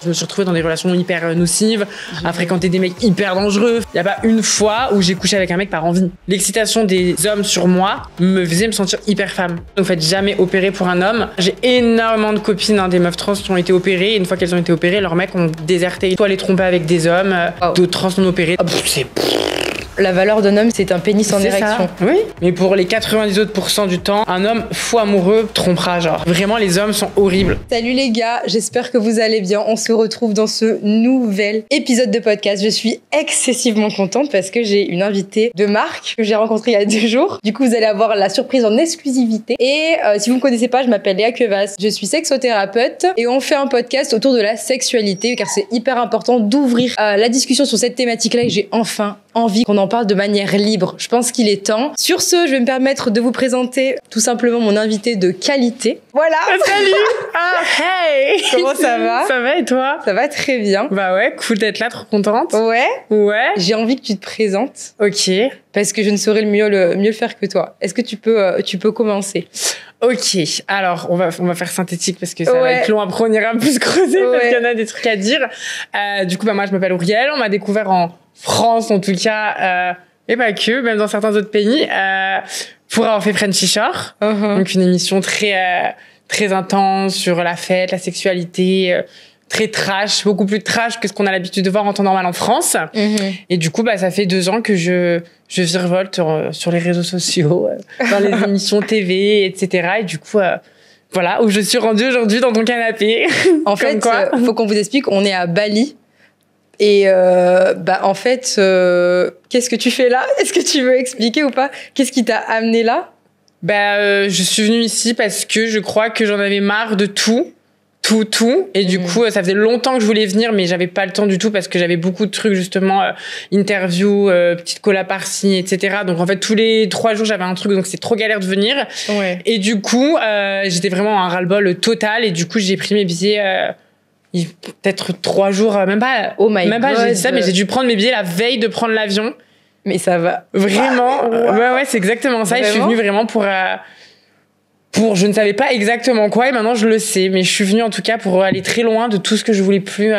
Je me suis retrouvée dans des relations hyper nocives, à fréquenter des mecs hyper dangereux. Il n'y a pas une fois où j'ai couché avec un mec par envie. L'excitation des hommes sur moi me faisait me sentir hyper femme. Donc faites jamais opérer pour un homme. J'ai énormément de copines, des meufs trans qui ont été opérées. Et une fois qu'elles ont été opérées, leurs mecs ont déserté. Soit les tromper avec des hommes, d'autres trans non opérés. La valeur d'un homme, c'est un pénis en érection. Oui. Mais pour les 90 autres % du temps, un homme fou amoureux trompera, genre. Vraiment, les hommes sont horribles. Salut les gars, j'espère que vous allez bien. On se retrouve dans ce nouvel épisode de podcast. Je suis excessivement contente parce que j'ai une invitée de marque que j'ai rencontrée il y a 2 jours. Du coup, vous allez avoir la surprise en exclusivité. Et si vous me connaissez pas, je m'appelle Léa Quevas. Je suis sexothérapeute et on fait un podcast autour de la sexualité car c'est hyper important d'ouvrir la discussion sur cette thématique-là et j'ai enfin envie qu'on en parle de manière libre. Je pense qu'il est temps. Sur ce, je vais me permettre de vous présenter tout simplement mon invité de qualité. Voilà. Salut. Hey. Comment ça va? Ça va et toi? Ça va très bien. Bah ouais, cool d'être là, trop contente. Ouais. Ouais. J'ai envie que tu te présentes. Ok. Parce que je ne saurais mieux le faire que toi. Est-ce que tu peux commencer? Ok, alors on va faire synthétique parce que ça va être long, après on ira plus creuser parce qu'il y en a des trucs à dire. Du coup, moi je m'appelle Auriel, on m'a découvert en France en tout cas, et pas que, même dans certains autres pays, pour avoir fait Frenchy Shore, donc une émission très intense sur la fête, la sexualité, très trash, beaucoup plus trash que ce qu'on a l'habitude de voir en temps normal en France. Et du coup, ça fait 2 ans que je virevolte sur les réseaux sociaux, dans les émissions TV, etc. Et du coup, voilà, où je suis rendue aujourd'hui dans ton canapé. En fait, faut qu'on vous explique, on est à Bali. Et en fait, qu'est-ce que tu fais là? Est-ce que tu veux expliquer ou pas? Qu'est-ce qui t'a amené là? Je suis venue ici parce que je crois que j'en avais marre de tout. Et du coup, ça faisait longtemps que je voulais venir, mais j'avais pas le temps du tout parce que j'avais beaucoup de trucs, justement, interview, petite colla par-ci, etc. Donc, en fait, tous les 3 jours, j'avais un truc, donc c'est trop galère de venir. Ouais. Et du coup, j'étais vraiment à un ras-le-bol total. Et du coup, j'ai pris mes billets, peut-être 3 jours, même pas. Oh my même God. pas, j'ai dit ça, mais j'ai dû prendre mes billets la veille de prendre l'avion. Mais ça va. Vraiment. Ouais, c'est exactement ça. Vraiment? Et je suis venue vraiment pour je ne savais pas exactement quoi et maintenant je le sais, mais je suis venue en tout cas pour aller très loin de tout ce que je voulais plus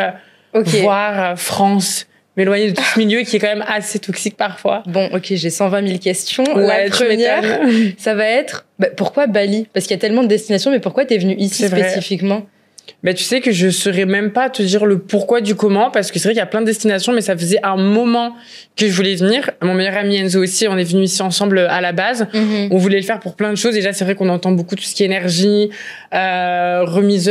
voir, France, m'éloigner de tout ce milieu qui est quand même assez toxique parfois. Bon, ok, j'ai 120 000 questions. Ouais, la première, ça va être, pourquoi Bali? Parce qu'il y a tellement de destinations, mais pourquoi t'es venue ici spécifiquement? Tu sais que je saurais même pas te dire le pourquoi du comment, parce que c'est vrai qu'il y a plein de destinations, mais ça faisait un moment que je voulais venir. Mon meilleur ami Enzo aussi, on est venus ici ensemble à la base. On voulait le faire pour plein de choses. Déjà, c'est vrai qu'on entend beaucoup tout ce qui est énergie, remise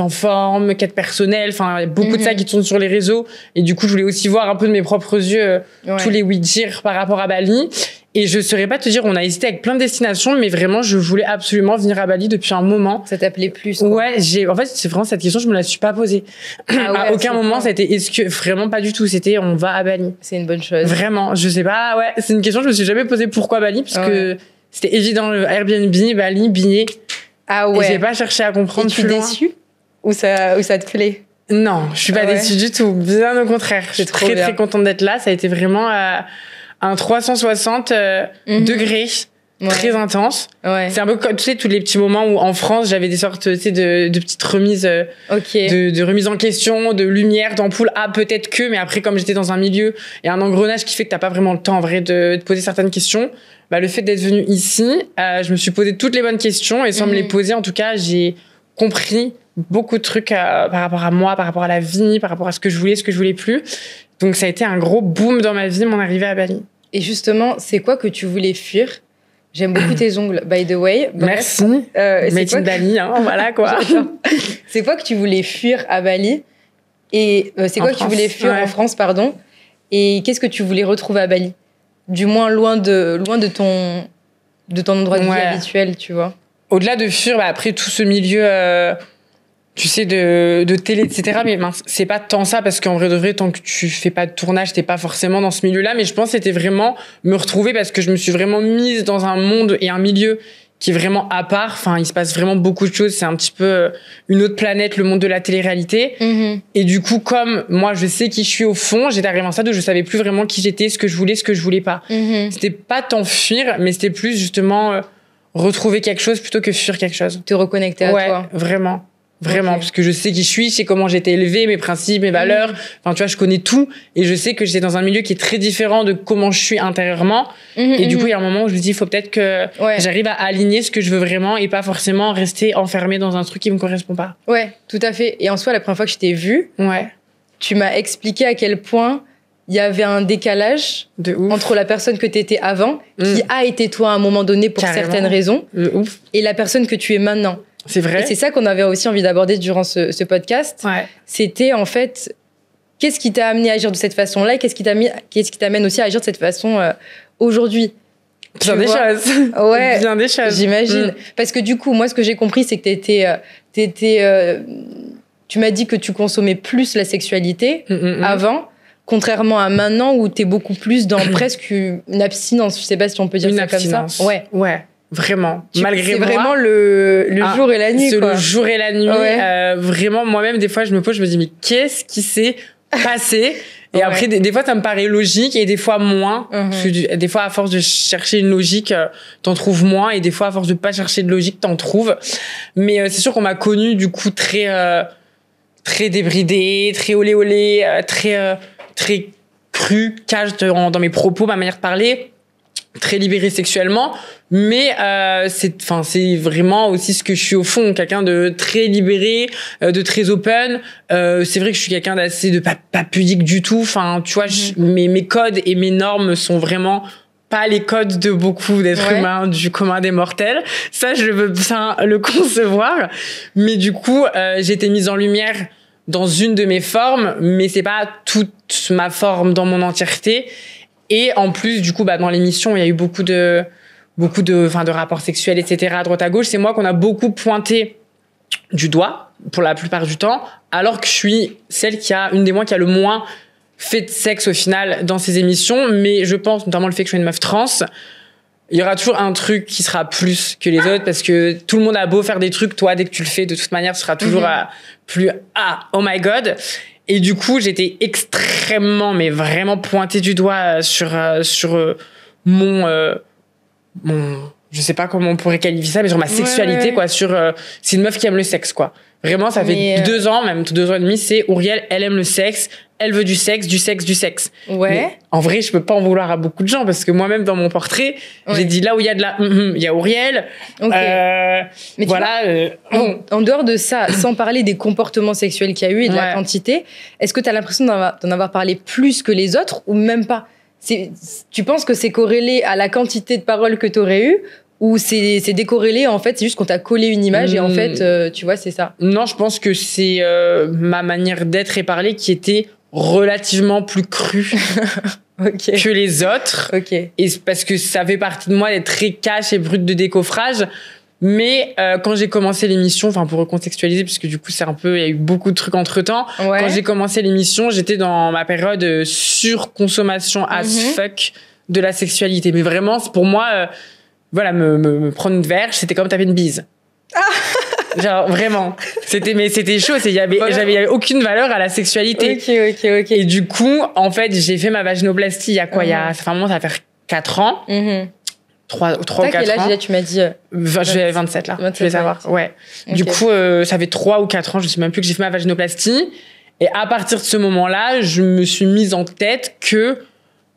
en forme, quête personnelle. Enfin, il y a beaucoup de ça qui tourne sur les réseaux. Et du coup, je voulais aussi voir un peu de mes propres yeux tous les oui-dire par rapport à Bali. Et je saurais pas te dire, on a hésité avec plein de destinations, mais vraiment, je voulais absolument venir à Bali depuis un moment. Ça t'appelait plus, quoi. Ouais, en fait, c'est vraiment cette question, je me la suis pas posée. À aucun moment, ça a été, vraiment pas du tout. C'était, on va à Bali. C'est une bonne chose. Vraiment, je sais pas, c'est une question, je me suis jamais posée pourquoi Bali, parce que c'était évident, le Airbnb, Bali, billet. Ah ouais. Et j'ai pas cherché à comprendre plus loin. Tu es déçue? Ou ça te plaît? Non, je suis pas déçue du tout. Bien au contraire. Je suis très contente d'être là. Ça a été vraiment, un 360 degrés très intense. Ouais. C'est un peu comme, tu sais, tous les petits moments où en France, j'avais des sortes, tu sais, de petites remises, de remises en question, de lumière, d'ampoule. Ah, peut-être que, mais après, comme j'étais dans un milieu et un engrenage qui fait que t'as pas vraiment le temps, en vrai, de te poser certaines questions, le fait d'être venue ici, je me suis posé toutes les bonnes questions et sans me les poser, en tout cas, j'ai compris beaucoup de trucs par rapport à moi, par rapport à la vie, par rapport à ce que je voulais plus. Donc, ça a été un gros boom dans ma vie, mon arrivée à Bali. Et justement, c'est quoi que tu voulais fuir? J'aime beaucoup tes ongles, by the way. Merci. Made in Bali, voilà quoi. C'est quoi que tu voulais fuir à Bali? Et c'est quoi que tu voulais fuir en France, pardon? Et qu'est-ce que tu voulais retrouver à Bali? Du moins loin de ton endroit de vie habituel, tu vois. Au-delà de fuir, après tout ce milieu... tu sais, de télé, etc. Mais c'est pas tant ça, parce qu'en vrai de vrai, tant que tu fais pas de tournage, t'es pas forcément dans ce milieu-là. Mais je pense que c'était vraiment me retrouver, parce que je me suis vraiment mise dans un monde et un milieu qui est vraiment à part. Enfin, il se passe vraiment beaucoup de choses. C'est un petit peu une autre planète, le monde de la télé-réalité. Et du coup, comme moi, je sais qui je suis au fond, j'étais arrivée à un stade où je savais plus vraiment qui j'étais, ce que je voulais pas. C'était pas tant fuir, mais c'était plus justement retrouver quelque chose plutôt que fuir quelque chose. Te reconnecter à toi. Vraiment. Vraiment, parce que je sais qui je suis, je sais comment j'ai été élevée, mes principes, mes valeurs. Enfin, tu vois, je connais tout. Et je sais que j'étais dans un milieu qui est très différent de comment je suis intérieurement. Et du coup, il y a un moment où je me dis, il faut peut-être que j'arrive à aligner ce que je veux vraiment et pas forcément rester enfermée dans un truc qui me correspond pas. Ouais, tout à fait. Et en soi, la première fois que je t'ai vue, tu m'as expliqué à quel point il y avait un décalage entre la personne que tu étais avant, qui a été toi à un moment donné pour certaines raisons, et la personne que tu es maintenant. C'est vrai. Et c'est ça qu'on avait aussi envie d'aborder durant ce podcast. C'était en fait, qu'est-ce qui t'a amené à agir de cette façon-là et qu'est-ce qui t'amène aussi à agir de cette façon aujourd'hui? Bien des choses. Ouais, bien des choses. J'imagine. Parce que du coup, moi, ce que j'ai compris, c'est que tu m'as dit que tu consommais plus la sexualité avant, contrairement à maintenant où t'es beaucoup plus dans presque une abstinence. Je sais pas si on peut dire ça comme ça. Ouais. Vraiment, malgré moi. C'est vraiment le jour et la nuit. C'est le jour et la nuit. Vraiment, moi-même, des fois, je me pose, je me dis, mais qu'est-ce qui s'est passé? Et après, des fois, ça me paraît logique et des fois moins. Parce que des fois, à force de chercher une logique, t'en trouves moins. Et des fois, à force de pas chercher de logique, t'en trouves. Mais c'est sûr qu'on m'a connue, du coup, très débridée, très olé olé, très cru, cash dans mes propos, ma manière de parler. Très libérée sexuellement, mais c'est vraiment aussi ce que je suis au fond, quelqu'un de très libéré, de très open. C'est vrai que je suis quelqu'un d'assez de pas pudique du tout. Enfin, tu vois, mes codes et mes normes sont vraiment pas les codes de beaucoup d'êtres humains du commun des mortels. Ça, je veux bien le concevoir. Mais du coup, j'ai été mise en lumière dans une de mes formes, mais c'est pas toute ma forme dans mon entièreté. Et en plus, du coup, dans l'émission, il y a eu beaucoup de rapports sexuels, etc., à droite à gauche. C'est moi qu'on a beaucoup pointé du doigt, pour la plupart du temps, alors que je suis une des moins qui a le moins fait de sexe au final dans ces émissions. Mais je pense, notamment le fait que je suis une meuf trans, il y aura toujours un truc qui sera plus que les autres parce que tout le monde a beau faire des trucs, toi, dès que tu le fais, de toute manière, ce sera toujours plus oh my god. Et du coup, j'étais extrêmement, mais vraiment pointée du doigt sur mon, je sais pas comment on pourrait qualifier ça, mais sur ma sexualité, quoi. C'est une meuf qui aime le sexe, quoi. Vraiment, ça fait 2 ans, même 2 ans et demi, c'est Ouriel, elle aime le sexe, elle veut du sexe. Mais en vrai, je peux pas en vouloir à beaucoup de gens parce que moi-même, dans mon portrait, j'ai dit là où il y a il y a Ouriel. Mais voilà. En dehors de ça, sans parler des comportements sexuels qu'il y a eu et de la quantité, est-ce que tu as l'impression d'en avoir parlé plus que les autres ou même pas? Tu penses que c'est corrélé à la quantité de paroles que tu aurais eues? Ou c'est décorrélé, en fait, c'est juste qu'on t'a collé une image et en fait, tu vois, c'est ça. Non, je pense que c'est ma manière d'être et parler qui était relativement plus crue que les autres. Et parce que ça fait partie de moi d'être très cash et brute de décoffrage. Mais quand j'ai commencé l'émission, enfin pour recontextualiser, parce que du coup il y a eu beaucoup de trucs entre-temps. Quand j'ai commencé l'émission, j'étais dans ma période surconsommation as fuck de la sexualité. Mais vraiment, pour moi... me prendre une verge, c'était comme taper une bise. Genre, vraiment. C'était chaud. J'avais aucune valeur à la sexualité. Ok. Et du coup, en fait, j'ai fait ma vaginoplastie il y a quoi? Ça va faire 4 ans. 3 ou 4 ans. Quel âge, tu m'as dit? J'ai 27, là. 27, je vais savoir. Ouais. Du coup, ça fait 3 ou 4 ans, je sais même plus, que j'ai fait ma vaginoplastie. Et à partir de ce moment-là, je me suis mise en tête que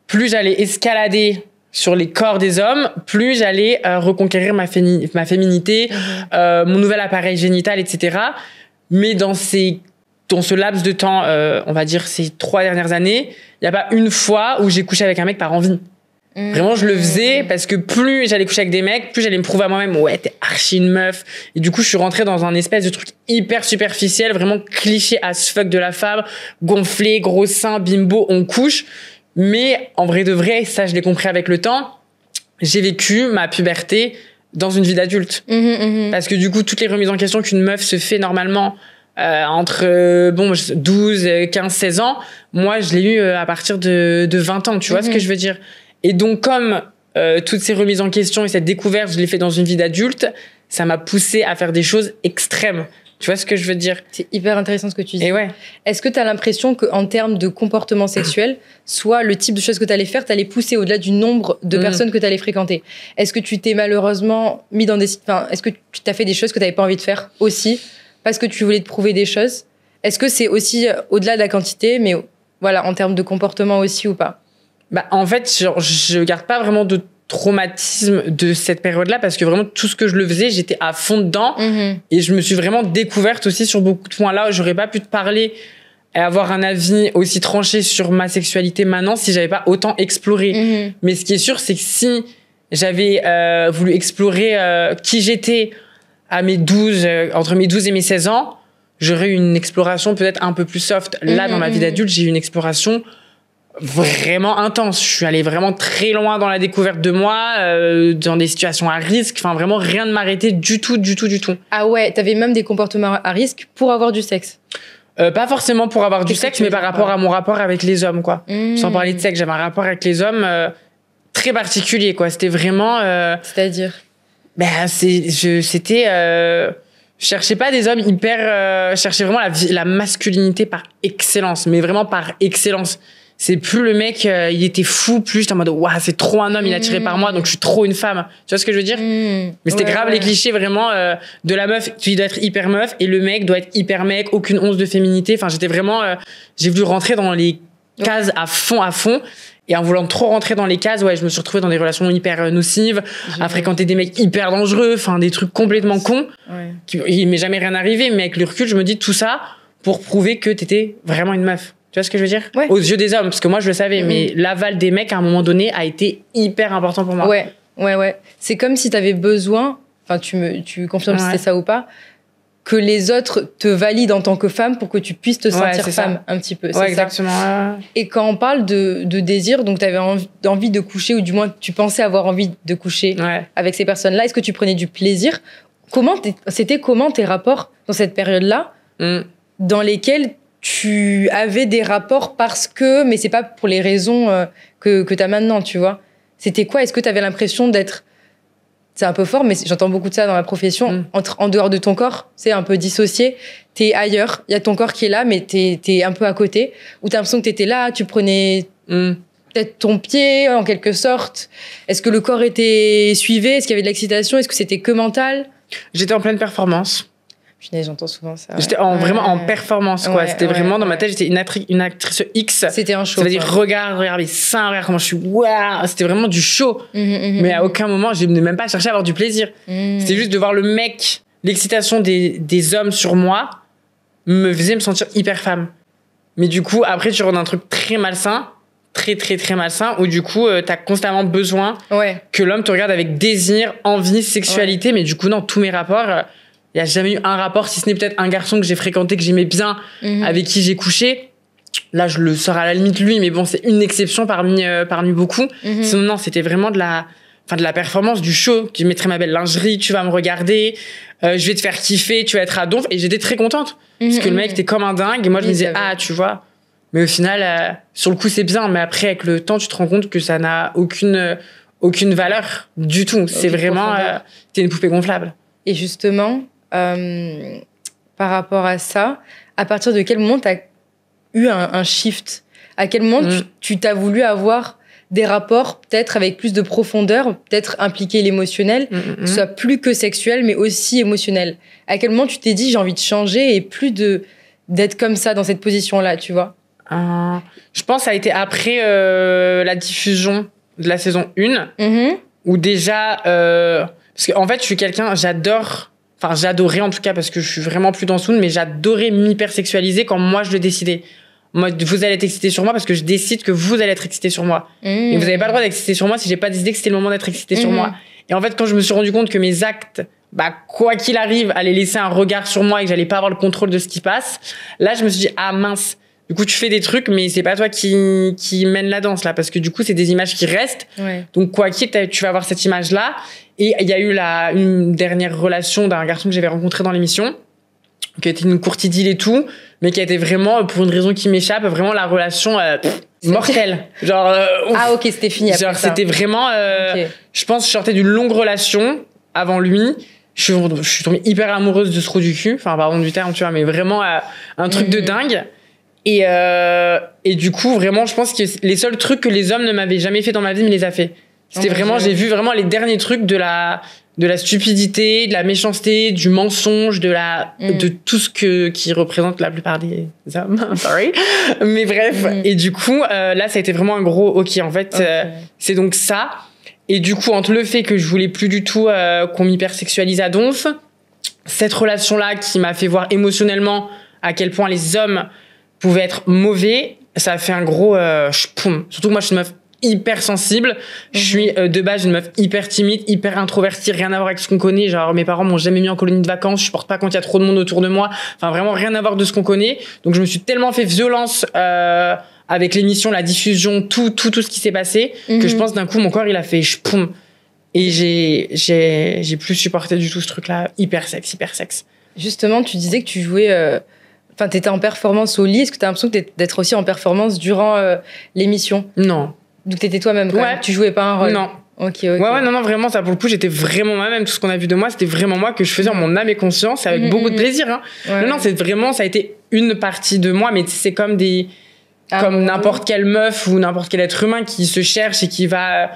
plus j'allais escalader sur les corps des hommes, plus j'allais reconquérir ma féminité, mon nouvel appareil génital, etc. Mais dans ce laps de temps, on va dire ces 3 dernières années, il n'y a pas une fois où j'ai couché avec un mec par envie. Vraiment, je le faisais parce que plus j'allais coucher avec des mecs, plus j'allais me prouver à moi-même, ouais, t'es archi une meuf. Et du coup, je suis rentrée dans un espèce de truc hyper superficiel, vraiment cliché as fuck de la femme, gonflé, gros seins, bimbo, on couche. Mais en vrai de vrai, ça je l'ai compris avec le temps, j'ai vécu ma puberté dans une vie d'adulte. Parce que du coup, toutes les remises en question qu'une meuf se fait normalement entre 12, 15, 16 ans, moi je l'ai eu à partir de 20 ans, tu vois ce que je veux dire. Et donc comme toutes ces remises en question et cette découverte, je l'ai fait dans une vie d'adulte, ça m'a poussée à faire des choses extrêmes. Tu vois ce que je veux dire? C'est hyper intéressant ce que tu dis. Et ouais. Est-ce que tu as l'impression qu'en termes de comportement sexuel, soit le type de choses que tu allais faire, tu allais pousser au-delà du nombre de personnes que tu allais fréquenter? Est-ce que tu t'es malheureusement mis dans est-ce que tu t'as fait des choses que tu n'avais pas envie de faire aussi parce que tu voulais te prouver des choses? Est-ce que c'est aussi au-delà de la quantité, mais voilà, en termes de comportement aussi ou pas? Bah, en fait, je garde pas vraiment de traumatisme de cette période-là parce que vraiment tout ce que je le faisais, j'étais à fond dedans et je me suis vraiment découverte aussi sur beaucoup de points là où j'aurais pas pu te parler et avoir un avis aussi tranché sur ma sexualité maintenant si j'avais pas autant exploré. Mais ce qui est sûr, c'est que si j'avais voulu explorer qui j'étais à mes 12, entre mes 12 et mes 16 ans, j'aurais eu une exploration peut-être un peu plus soft. Là, dans ma vie d'adulte, j'ai eu une exploration vraiment intense. Je suis allée vraiment très loin dans la découverte de moi, dans des situations à risque. Enfin, vraiment, rien ne m'arrêtait du tout. Ah ouais, t'avais même des comportements à risque pour avoir du sexe? Pas forcément pour avoir du sexe, mais par rapport à mon rapport avec les hommes, quoi. Sans parler de sexe, j'avais un rapport avec les hommes très particulier, quoi. C'était vraiment... C'est-à-dire? C'était... Je cherchais pas des hommes hyper... je cherchais vraiment la masculinité par excellence, mais vraiment par excellence. C'est plus le mec, il était fou, plus j'étais en mode, waouh, c'est trop un homme, il est attiré par moi, donc je suis trop une femme. Tu vois ce que je veux dire? Mais c'était grave les clichés vraiment de la meuf, tu dois être hyper meuf, et le mec doit être hyper mec, aucune once de féminité. Enfin, j'étais vraiment, j'ai voulu rentrer dans les cases à fond. Et en voulant trop rentrer dans les cases, ouais, je me suis retrouvée dans des relations hyper nocives, à fréquenter des mecs hyper dangereux, enfin, des trucs complètement cons. Il m'est jamais rien arrivé, mais avec le recul, je me dis tout ça pour prouver que t'étais vraiment une meuf. Tu vois ce que je veux dire? Aux yeux des hommes, parce que moi je le savais, mais l'aval des mecs à un moment donné a été hyper important pour moi. Ouais. C'est comme si t'avais besoin, enfin tu confirmes si c'est ça ou pas, que les autres te valident en tant que femme pour que tu puisses te sentir femme un petit peu. Ouais, exactement. Ça. Et quand on parle de désir, donc t'avais envie de coucher, ou du moins tu pensais avoir envie de coucher avec ces personnes-là, est-ce que tu prenais du plaisir? C'était comment tes rapports dans cette période-là, dans lesquels tu avais des rapports parce que, mais c'est pas pour les raisons que t'as maintenant, tu vois. C'était quoi? Est-ce que t'avais l'impression d'être, c'est un peu fort, mais j'entends beaucoup de ça dans la profession, en dehors de ton corps, c'est un peu dissocié, t'es ailleurs, il y a ton corps qui est là, mais t'es un peu à côté, ou t'as l'impression que t'étais là, tu prenais peut-être ton pied, en quelque sorte. Est-ce que le corps suivait? Est-ce qu'il y avait de l'excitation? Est-ce que c'était que mental? J'étais en pleine performance. Punaise, j'entends souvent ça. J'étais vraiment en performance, quoi. C'était vraiment dans ma tête, j'étais une actrice X. C'était un show. Ça veut dire, regarde mes seins, regarde comment je suis, waouh. C'était vraiment du show. Mais à aucun moment, je n'ai même pas cherché à avoir du plaisir. C'était juste de voir le mec, l'excitation des hommes sur moi me faisait me sentir hyper femme. Mais du coup, après, tu rentres dans un truc très malsain, très malsain, où du coup, t'as constamment besoin que l'homme te regarde avec désir, envie, sexualité. Mais du coup, dans tous mes rapports, il n'y a jamais eu un rapport, si ce n'est peut-être un garçon que j'ai fréquenté, que j'aimais bien, avec qui j'ai couché. Là, je le sors à la limite lui, mais bon, c'est une exception parmi beaucoup. Sinon, non, c'était vraiment de la performance, du show. Tu mettrais ma belle lingerie, tu vas me regarder, je vais te faire kiffer, tu vas être à donf. Et j'étais très contente. Parce que le mec était comme un dingue. Et moi, je me disais, tu vois. Mais au final, sur le coup, c'est bien. Mais après, avec le temps, tu te rends compte que ça n'a aucune valeur du tout. C'est vraiment, t'es une poupée gonflable. Et justement, par rapport à ça, à partir de quel moment tu as eu un shift? À quel moment tu t'as voulu avoir des rapports peut-être avec plus de profondeur, peut-être impliquer l'émotionnel, que ce soit plus que sexuel, mais aussi émotionnel? À quel moment tu t'es dit j'ai envie de changer et plus d'être comme ça, dans cette position-là, tu vois? Je pense que ça a été après la diffusion de la saison 1, où déjà... parce qu'en fait, je suis quelqu'un, j'adorais en tout cas, parce que je suis vraiment plus dans Soon, mais j'adorais m'hypersexualiser quand moi je le décidais. Moi, vous allez être excité sur moi parce que je décide que vous allez être excité sur moi. Et vous n'avez pas le droit d'être excité sur moi si j'ai pas décidé que c'était le moment d'être excité sur moi. Et en fait, quand je me suis rendu compte que mes actes, quoi qu'il arrive, allaient laisser un regard sur moi et que j'allais pas avoir le contrôle de ce qui passe, là, je me suis dit, ah mince. Du coup, tu fais des trucs, mais c'est pas toi qui mène la danse, là. Parce que du coup, c'est des images qui restent. Donc, quoi qu'il, tu vas avoir cette image-là. Et il y a eu une dernière relation d'un garçon que j'avais rencontré dans l'émission, qui a été une courte idylle et tout, mais qui a été vraiment, pour une raison qui m'échappe, vraiment la relation mortelle. Genre, ah ok, c'était fini après. Genre, c'était vraiment... Je pense que je sortais d'une longue relation avant lui. Je suis tombée hyper amoureuse de ce trou du cul. Enfin, pardon du terme, tu vois, mais vraiment un truc de dingue. Et du coup, vraiment, je pense que les seuls trucs que les hommes ne m'avaient jamais fait dans ma vie, me les a fait. J'ai vu vraiment les derniers trucs de la de la stupidité, de la méchanceté, du mensonge, de tout ce qui représente la plupart des hommes. Sorry. Mais bref. Et du coup, là, ça a été vraiment un gros OK. En fait, c'est donc ça. Et du coup, entre le fait que je voulais plus du tout qu'on m'hypersexualise à donf, cette relation-là qui m'a fait voir émotionnellement à quel point les hommes pouvaient être mauvais, ça a fait un gros poum. Surtout que moi, je suis une meuf hyper sensible. Je suis de base une meuf hyper timide, hyper introvertie, rien à voir avec ce qu'on connaît. Genre, mes parents m'ont jamais mis en colonie de vacances, je supporte pas quand il y a trop de monde autour de moi. Enfin, vraiment rien à voir de ce qu'on connaît. Donc, je me suis tellement fait violence avec l'émission, la diffusion, tout ce qui s'est passé, que je pense d'un coup, mon corps, il a fait poum. Et j'ai plus supporté du tout ce truc-là, hyper sexe. Justement, tu disais que tu jouais... Enfin, t'étais en performance au lit. Est-ce que t'as l'impression d'être aussi en performance durant l'émission? Non. Donc t'étais toi-même quand même. Tu jouais pas un rôle? Non. Ok. Ouais, non, vraiment, ça pour le coup, j'étais vraiment moi-même. Tout ce qu'on a vu de moi, c'était vraiment moi que je faisais en mon âme et conscience, avec beaucoup de plaisir. Hein. Ouais. Non, c'est vraiment, ça a été une partie de moi, mais c'est comme comme n'importe quelle meuf ou n'importe quel être humain qui se cherche et qui va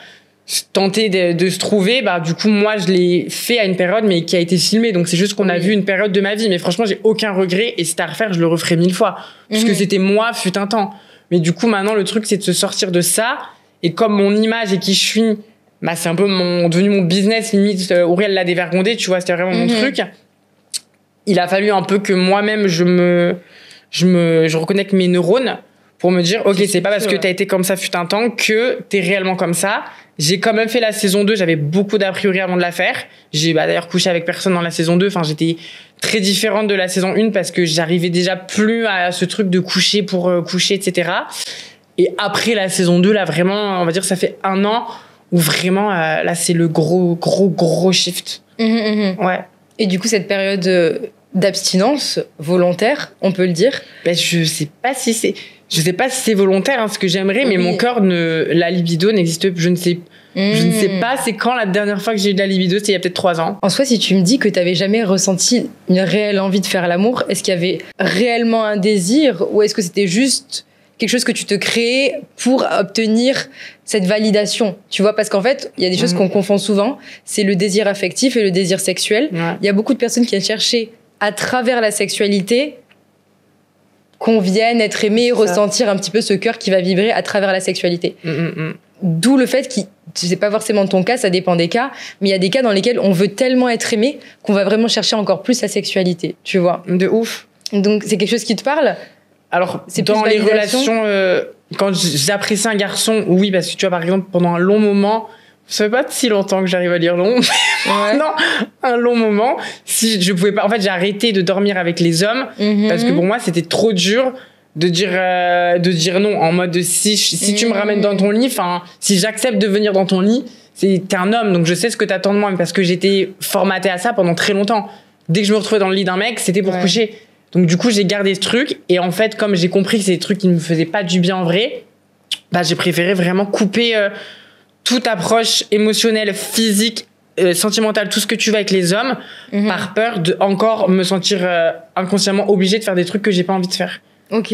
tenter de se trouver. Bah, du coup, moi, je l'ai fait à une période, mais qui a été filmée. Donc, c'est juste qu'on a vu une période de ma vie. Mais franchement, j'ai aucun regret. Et si c'était à refaire, je le referais 1000 fois. Parce que c'était moi, fut un temps. Mais du coup, maintenant, le truc, c'est de se sortir de ça. Et comme mon image et qui je suis, bah, c'est un peu devenu mon business, limite, Auriel l'a dévergondé, tu vois, c'était vraiment mon truc. Il a fallu un peu que moi-même, je reconnecte mes neurones pour me dire, OK, c'est pas parce que t'as été comme ça fut un temps que t'es réellement comme ça. J'ai quand même fait la saison 2, j'avais beaucoup d'a priori avant de la faire. J'ai d'ailleurs couché avec personne dans la saison 2, enfin, j'étais très différente de la saison 1 parce que j'arrivais déjà plus à ce truc de coucher pour coucher, etc. Et après la saison 2, là, vraiment, on va dire, ça fait 1 an où vraiment, là, c'est le gros shift. Ouais. Et du coup, cette période d'abstinence volontaire, on peut le dire? Ben, je sais pas si c'est volontaire, hein, ce que j'aimerais, mais mon corps la libido n'existe plus. Je ne sais pas, c'est quand la dernière fois que j'ai eu de la libido, c'était il y a peut-être 3 ans. En soi, si tu me dis que t'avais jamais ressenti une réelle envie de faire l'amour, est-ce qu'il y avait réellement un désir ou est-ce que c'était juste quelque chose que tu te créais pour obtenir cette validation, tu vois, parce qu'en fait, il y a des choses qu'on confond souvent, c'est le désir affectif et le désir sexuel. Il y a beaucoup de personnes qui ont cherché à travers la sexualité qu'on vienne être aimé et ressentir un petit peu ce cœur qui va vibrer à travers la sexualité. D'où le fait c'est pas forcément ton cas, ça dépend des cas, mais il y a des cas dans lesquels on veut tellement être aimé qu'on va vraiment chercher encore plus sa sexualité, tu vois. De ouf. Donc, c'est quelque chose qui te parle? Alors, c'est dans les relations, quand j'apprécie un garçon, oui, parce que tu vois, par exemple, pendant un long moment, ça fait pas si longtemps que j'arrive à dire long, non, un long moment, si je pouvais pas, en fait, j'ai arrêté de dormir avec les hommes, parce que pour moi, c'était trop dur de dire non, en mode si tu me ramènes dans ton lit, enfin, si j'accepte de venir dans ton lit, t'es un homme, donc je sais ce que t'attends de moi, mais parce que j'étais formatée à ça pendant très longtemps. Dès que je me retrouvais dans le lit d'un mec, c'était pour coucher. Donc du coup, j'ai gardé ce truc, et en fait, comme j'ai compris que c'est des trucs qui ne me faisaient pas du bien en vrai, bah, j'ai préféré vraiment couper toute approche émotionnelle, physique, sentimentale, tout ce que tu veux avec les hommes, par peur de encore me sentir inconsciemment obligée de faire des trucs que j'ai pas envie de faire. Ok.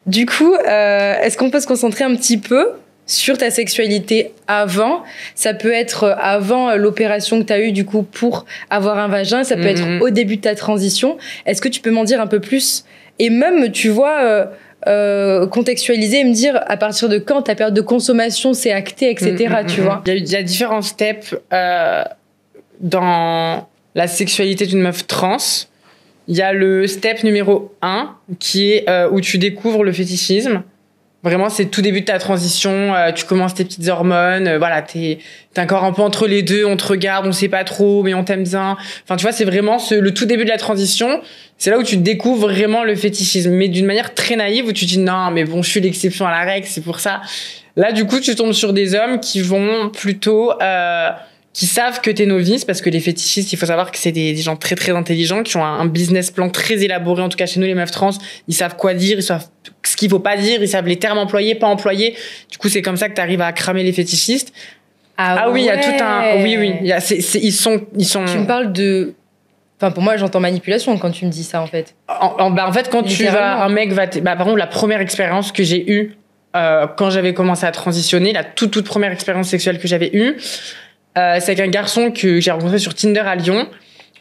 Du coup, est-ce qu'on peut se concentrer un petit peu sur ta sexualité avant? Ça peut être avant l'opération que tu as eue du coup pour avoir un vagin, ça peut être au début de ta transition. Est-ce que tu peux m'en dire un peu plus? Et même, tu vois, contextualiser et me dire à partir de quand ta période de consommation s'est actée, etc. Tu vois? Il y a différents steps dans la sexualité d'une meuf trans. Il y a le step numéro 1 qui est où tu découvres le fétichisme. Vraiment, c'est tout début de ta transition, tu commences tes petites hormones, voilà, t'es encore un peu entre les deux, on te regarde, on sait pas trop, mais on t'aime bien. Enfin, tu vois, c'est vraiment le tout début de la transition, c'est là où tu découvres vraiment le fétichisme, mais d'une manière très naïve, où tu te dis non, mais bon, je suis l'exception à la règle, c'est pour ça. Là, du coup, tu tombes sur des hommes qui vont plutôt... qui savent que t'es novice, parce que les fétichistes, il faut savoir que c'est des gens très très intelligents, qui ont un business plan très élaboré, en tout cas chez nous les meufs trans, ils savent quoi dire, ils savent ce qu'il faut pas dire, ils savent les termes employés, pas employés, du coup c'est comme ça que t'arrives à cramer les fétichistes. Ah oui, il y a tout un... Oui, ils sont... Tu me parles de... Enfin, pour moi, j'entends manipulation quand tu me dis ça, en fait. En fait, quand tu vas... Un mec va... par exemple, la première expérience que j'ai eue quand j'avais commencé à transitionner, la toute première expérience sexuelle que j'avais eue, C'est avec un garçon que j'ai rencontré sur Tinder à Lyon.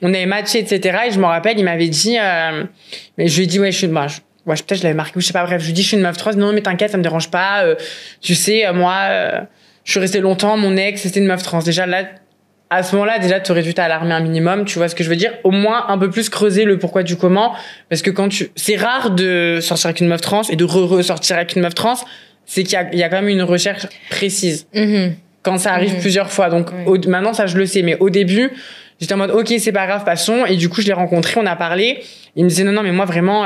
On avait matché, etc. Et je me rappelle, il m'avait dit... mais je lui ai dit, ouais, peut-être je l'avais marqué, je sais pas, bref. Je lui ai dit, je suis une meuf trans. Non, mais t'inquiète, ça me dérange pas. Tu sais, moi, je suis restée longtemps. Mon ex, c'était une meuf trans. Déjà, là, à ce moment-là, déjà, t'aurais dû t'alarmer un minimum. Tu vois ce que je veux dire? Au moins, un peu plus creuser le pourquoi du comment. Parce que c'est rare de sortir avec une meuf trans et de ressortir avec une meuf trans. C'est qu'il y a quand même une recherche précise. Quand ça arrive plusieurs fois. Donc, maintenant, ça, je le sais. Mais au début, j'étais en mode, OK, c'est pas grave, passons. Et du coup, je l'ai rencontré, on a parlé. Il me disait, non, mais moi, vraiment,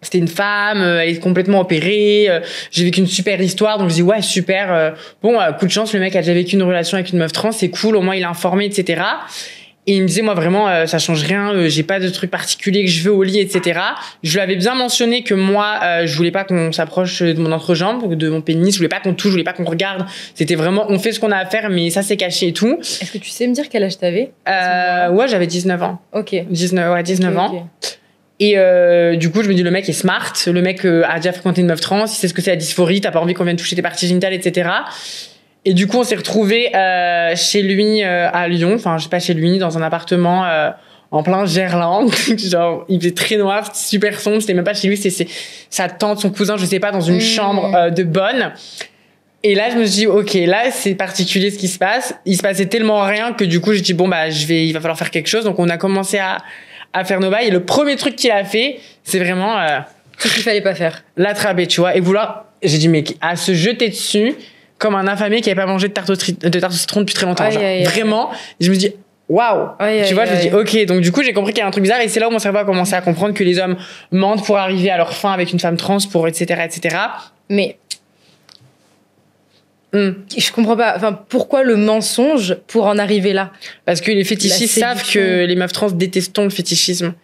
c'était une femme, elle est complètement opérée. J'ai vécu une super histoire. Donc, je dis, ouais, super. Coup de chance, le mec a déjà vécu une relation avec une meuf trans. C'est cool. Au moins, il est informé, etc. Et il me disait, moi, vraiment, ça change rien. J'ai pas de truc particulier que je veux au lit, etc. Je lui avais bien mentionné que moi, je voulais pas qu'on s'approche de mon entrejambe, de mon pénis. Je voulais pas qu'on touche, je voulais pas qu'on regarde. C'était vraiment, on fait ce qu'on a à faire, mais ça, c'est caché et tout. Est-ce que tu sais me dire quel âge t'avais? Ouais, j'avais 19 ans. OK. 19 ans. Et du coup, je me dis, le mec est smart. Le mec a déjà fréquenté une meuf trans. Il sait ce que c'est la dysphorie. T'as pas envie qu'on vienne toucher tes parties génitales, etc. Et du coup, on s'est retrouvés chez lui à Lyon. Enfin, je sais pas, chez lui, dans un appartement en plein Gerland. Genre, il faisait très noir, c'était super sombre. C'était même pas chez lui, c'était sa tante, son cousin, je sais pas, dans une chambre de bonne. Et là, je me suis dit, OK, là, c'est particulier ce qui se passe. Il se passait tellement rien que du coup, j'ai dit, bon, bah, il va falloir faire quelque chose. Donc, on a commencé à faire nos bails. Et le premier truc qu'il a fait, c'est vraiment... ce qu'il fallait pas faire. L'attraper, tu vois. Et vouloir... J'ai dit, mais à se jeter dessus... comme un affamé qui avait pas mangé de tarte au citron depuis très longtemps. Vraiment. Et je me dis, waouh! Tu vois, je me dis, OK. Donc, du coup, j'ai compris qu'il y a un truc bizarre. Et c'est là où mon cerveau a commencé à comprendre que les hommes mentent pour arriver à leur fin avec une femme trans, etc., etc. Mais. Je comprends pas. Enfin, pourquoi le mensonge pour en arriver là? Parce que les fétichistes savent que les meufs trans détestent le fétichisme.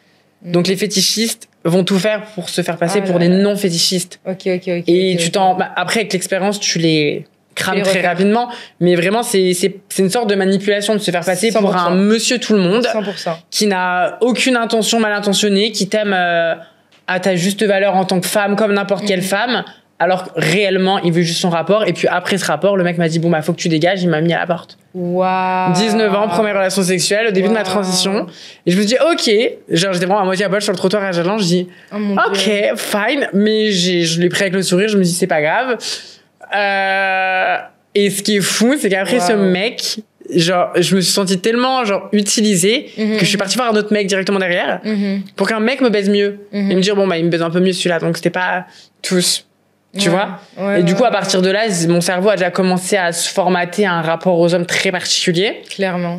Donc, les fétichistes vont tout faire pour se faire passer pour des non-fétichistes. OK. Et après, avec l'expérience, tu les crame très rapidement, mais vraiment c'est une sorte de manipulation de se faire passer 100%. Pour un monsieur tout le monde 100%. Qui n'a aucune intention mal intentionnée, qui t'aime à ta juste valeur en tant que femme comme n'importe quelle femme, alors réellement il veut juste son rapport. Et puis après ce rapport, le mec m'a dit bon bah faut que tu dégages, il m'a mis à la porte. Waouh. 19 ans, première relation sexuelle au début de ma transition, et je me dis OK, genre j'étais vraiment à moitié à poil sur le trottoir à Gerland, je dis OK, fine, mais je l'ai pris avec le sourire, je me dis c'est pas grave. Et ce qui est fou, c'est qu'après ce mec, genre, je me suis sentie tellement, genre, utilisée, que je suis partie voir un autre mec directement derrière, pour qu'un mec me baise mieux. Et me dire, bon, bah, il me baise un peu mieux celui-là, donc c'était pas tous. Tu vois? Et du coup, à partir de là, mon cerveau a déjà commencé à se formater à un rapport aux hommes très particulier. Clairement.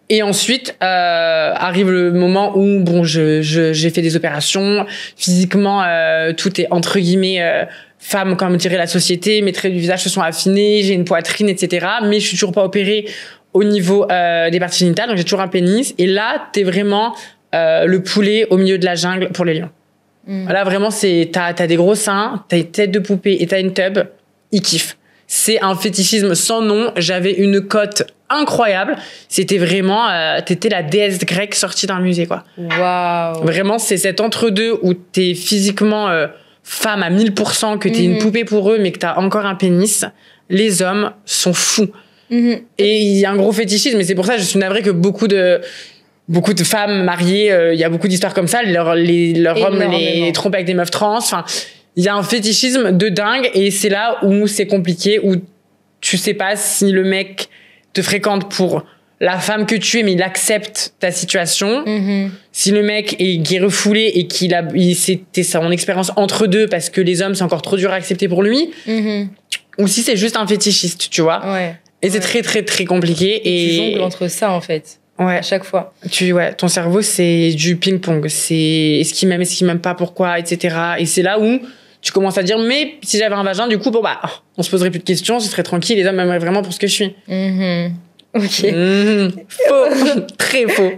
Et ensuite, arrive le moment où, bon, j'ai fait des opérations. Physiquement, tout est, entre guillemets, femme, comme dirait la société. Mes traits du visage se sont affinés. J'ai une poitrine, etc. Mais je suis toujours pas opérée au niveau des parties génitales. Donc, j'ai toujours un pénis. Et là, t'es vraiment le poulet au milieu de la jungle pour les lions. Là, vraiment, t'as des gros seins, t'as une tête de poupée et t'as une tub. Ils kiffent. C'est un fétichisme sans nom. J'avais une cote incroyable. C'était vraiment, t'étais la déesse grecque sortie d'un musée, quoi. Waouh. Vraiment, c'est cet entre-deux où t'es physiquement femme à 1000%, que t'es une poupée pour eux, mais que t'as encore un pénis. Les hommes sont fous. Et il y a un gros fétichisme, mais c'est pour ça que je suis navrée que beaucoup de femmes mariées, il y a beaucoup d'histoires comme ça, leurs hommes les trompent avec des meufs trans. Enfin, il y a un fétichisme de dingue, et c'est là où c'est compliqué, où tu sais pas si le mec te fréquente pour la femme que tu es, mais il accepte ta situation. Si le mec est refoulé et c'était son expérience entre deux parce que les hommes, c'est encore trop dur à accepter pour lui. Ou si c'est juste un fétichiste, tu vois. Et c'est très, très, très compliqué. Et tu jongles entre ça, en fait. À chaque fois. Ton cerveau, c'est du ping-pong. C'est est-ce qu'il m'aime pas, pourquoi, etc. Et c'est là où tu commences à dire, mais si j'avais un vagin, du coup, bon, bah, on se poserait plus de questions, ce serait tranquille, les hommes m'aimeraient vraiment pour ce que je suis. OK. Faux. Très faux.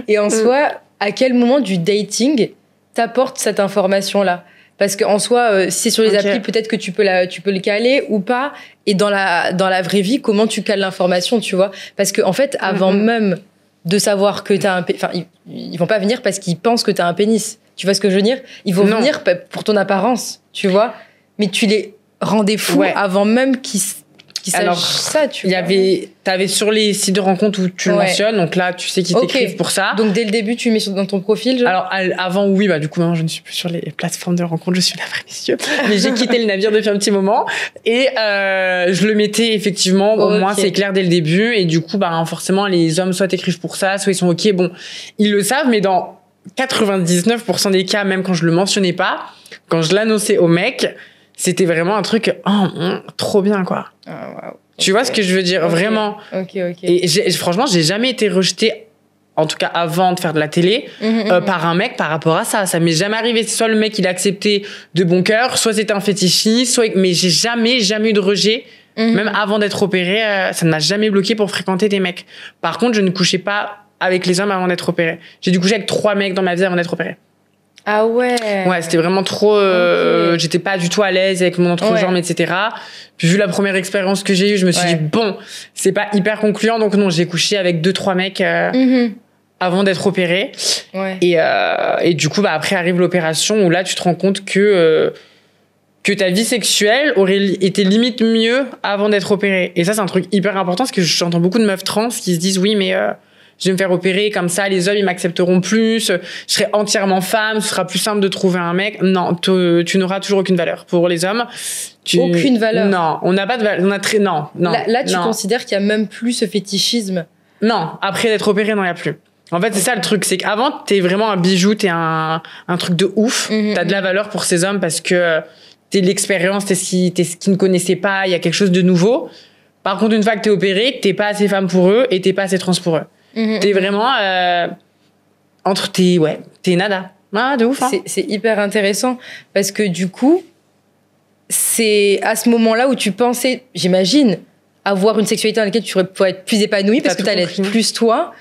Et en soi, à quel moment du dating t'apporte cette information-là? Parce qu'en soi, si c'est sur les applis, peut-être que tu peux le caler ou pas. Et dans la vraie vie, comment tu cales l'information, tu vois? Parce que, en fait, avant même de savoir que t'as un pénis, enfin, ils vont pas venir parce qu'ils pensent que t'as un pénis. Tu vois ce que je veux dire? Ils vont venir pour ton apparence, tu vois? Mais tu les rendais fous avant même qu'ils qu'il s'agit ça, tu vois. T'avais sur les sites de rencontres où tu le mentionnes, donc là, tu sais qu'ils t'écrivent pour ça. Donc, dès le début, tu mets dans ton profil, genre? Alors, avant, oui, du coup, maintenant, je ne suis plus sur les plateformes de rencontres, je suis là, messieurs. Mais j'ai quitté le navire depuis un petit moment. Et, je le mettais, effectivement, au moins, c'est clair dès le début. Et du coup, forcément, les hommes, soit t'écrivent pour ça, soit ils sont OK. Bon, ils le savent, mais dans 99% des cas, même quand je le mentionnais pas, quand je l'annonçais au mec, c'était vraiment un truc, trop bien, quoi. Wow. Tu vois ce que je veux dire, vraiment. Ok. Et franchement, j'ai jamais été rejetée, en tout cas avant de faire de la télé, par un mec par rapport à ça. Ça m'est jamais arrivé. Soit le mec, il a accepté de bon cœur, soit c'était un fétichiste, mais j'ai jamais eu de rejet. Même avant d'être opérée, ça ne m'a jamais bloqué pour fréquenter des mecs. Par contre, je ne couchais pas avec les hommes avant d'être opérée. J'ai dû coucher avec 3 mecs dans ma vie avant d'être opérée. Ah ouais. Ouais, c'était vraiment trop. J'étais pas du tout à l'aise avec mon entrejambe, etc. Puis vu la première expérience que j'ai eue, je me suis dit bon, c'est pas hyper concluant, donc non, j'ai couché avec 2-3 mecs avant d'être opérée. Ouais. Et du coup, après arrive l'opération où là, tu te rends compte que ta vie sexuelle aurait été limite mieux avant d'être opérée. Et ça, c'est un truc hyper important parce que j'entends beaucoup de meufs trans qui se disent oui, mais je vais me faire opérer comme ça, les hommes ils m'accepteront plus, je serai entièrement femme, ce sera plus simple de trouver un mec. Non, tu n'auras toujours aucune valeur pour les hommes. Aucune valeur. Non, on n'a pas de valeur. Non. Là, tu considères qu'il y a même plus ce fétichisme? Non, après d'être opéré, non, il y a plus. En fait, c'est ça le truc, c'est qu'avant t'es vraiment un bijou, t'es un truc de ouf. T'as de la valeur pour ces hommes parce que t'es de l'expérience, t'es ce qu'ils ne connaissaient pas, il y a quelque chose de nouveau. Par contre, une fois que t'es opéré, t'es pas assez femme pour eux et t'es pas assez trans pour eux. T'es vraiment t'es nada. De ouf. Hein. C'est hyper intéressant parce que du coup, c'est à ce moment-là où tu pensais, j'imagine, avoir une sexualité dans laquelle tu pourrais être plus épanouie parce que t'allais être plus toi,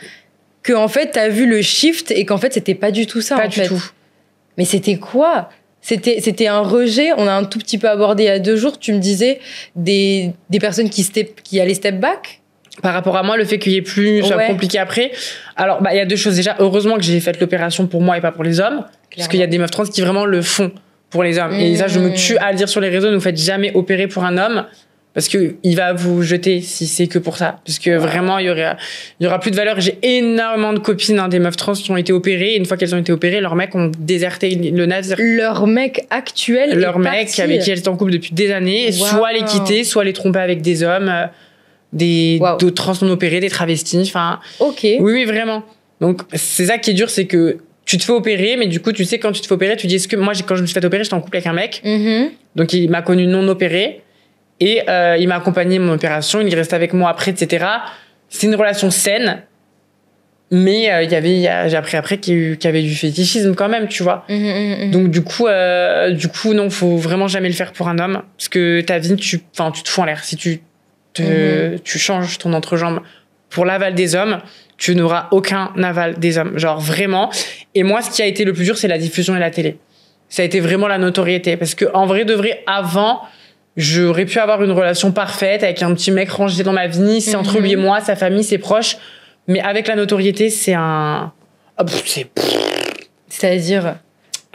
que en fait t'as vu le shift et qu'en fait c'était pas du tout ça. Pas du tout. Mais c'était quoi? C'était un rejet. On a un tout petit peu abordé il y a 2 jours. Tu me disais des personnes qui allaient step back. Par rapport à moi, le fait qu'il y ait plus, soit compliqué après. Alors, il y a 2 choses. Déjà, heureusement que j'ai fait l'opération pour moi et pas pour les hommes. Clairement. Parce qu'il y a des meufs trans qui vraiment le font pour les hommes. Et ça, je me tue à le dire sur les réseaux. Ne vous faites jamais opérer pour un homme. Parce que il va vous jeter si c'est que pour ça. Parce que vraiment, il y aura plus de valeur. J'ai énormément de copines, des meufs trans qui ont été opérées. Et une fois qu'elles ont été opérées, leurs mecs ont déserté le navire. Leur mec actuel leur mec avec qui elles étaient en couple depuis des années. Soit les quitter, soit les tromper avec des hommes. D'autres trans non opérés, des travestis, enfin. Ok. Oui, vraiment. Donc, c'est ça qui est dur, c'est que tu te fais opérer, mais du coup, tu sais, quand tu te fais opérer, tu dis, est-ce que moi, quand je me suis fait opérer, j'étais en couple avec un mec. Donc, il m'a connu non opéré. Et, il m'a accompagné mon opération, il est resté avec moi après, etc. C'est une relation saine. Mais, j'ai appris après qu'il y avait du fétichisme quand même, tu vois. Donc, du coup, non, faut vraiment jamais le faire pour un homme. Parce que ta vie, tu te fous en l'air. Si tu changes ton entrejambe pour l'aval des hommes, tu n'auras aucun aval des hommes. Genre vraiment. Et moi, ce qui a été le plus dur, c'est la diffusion et la télé. Ça a été vraiment la notoriété. Parce que, en vrai de vrai, avant, j'aurais pu avoir une relation parfaite avec un petit mec rangé dans ma vie. C'est entre lui et moi, sa famille, ses proches. Mais avec la notoriété, c'est C'est-à-dire?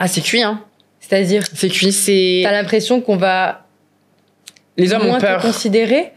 C'est cuit, hein. C'est-à-dire? C'est cuit, T'as l'impression qu'on va... Les hommes ont peur. Te considérer?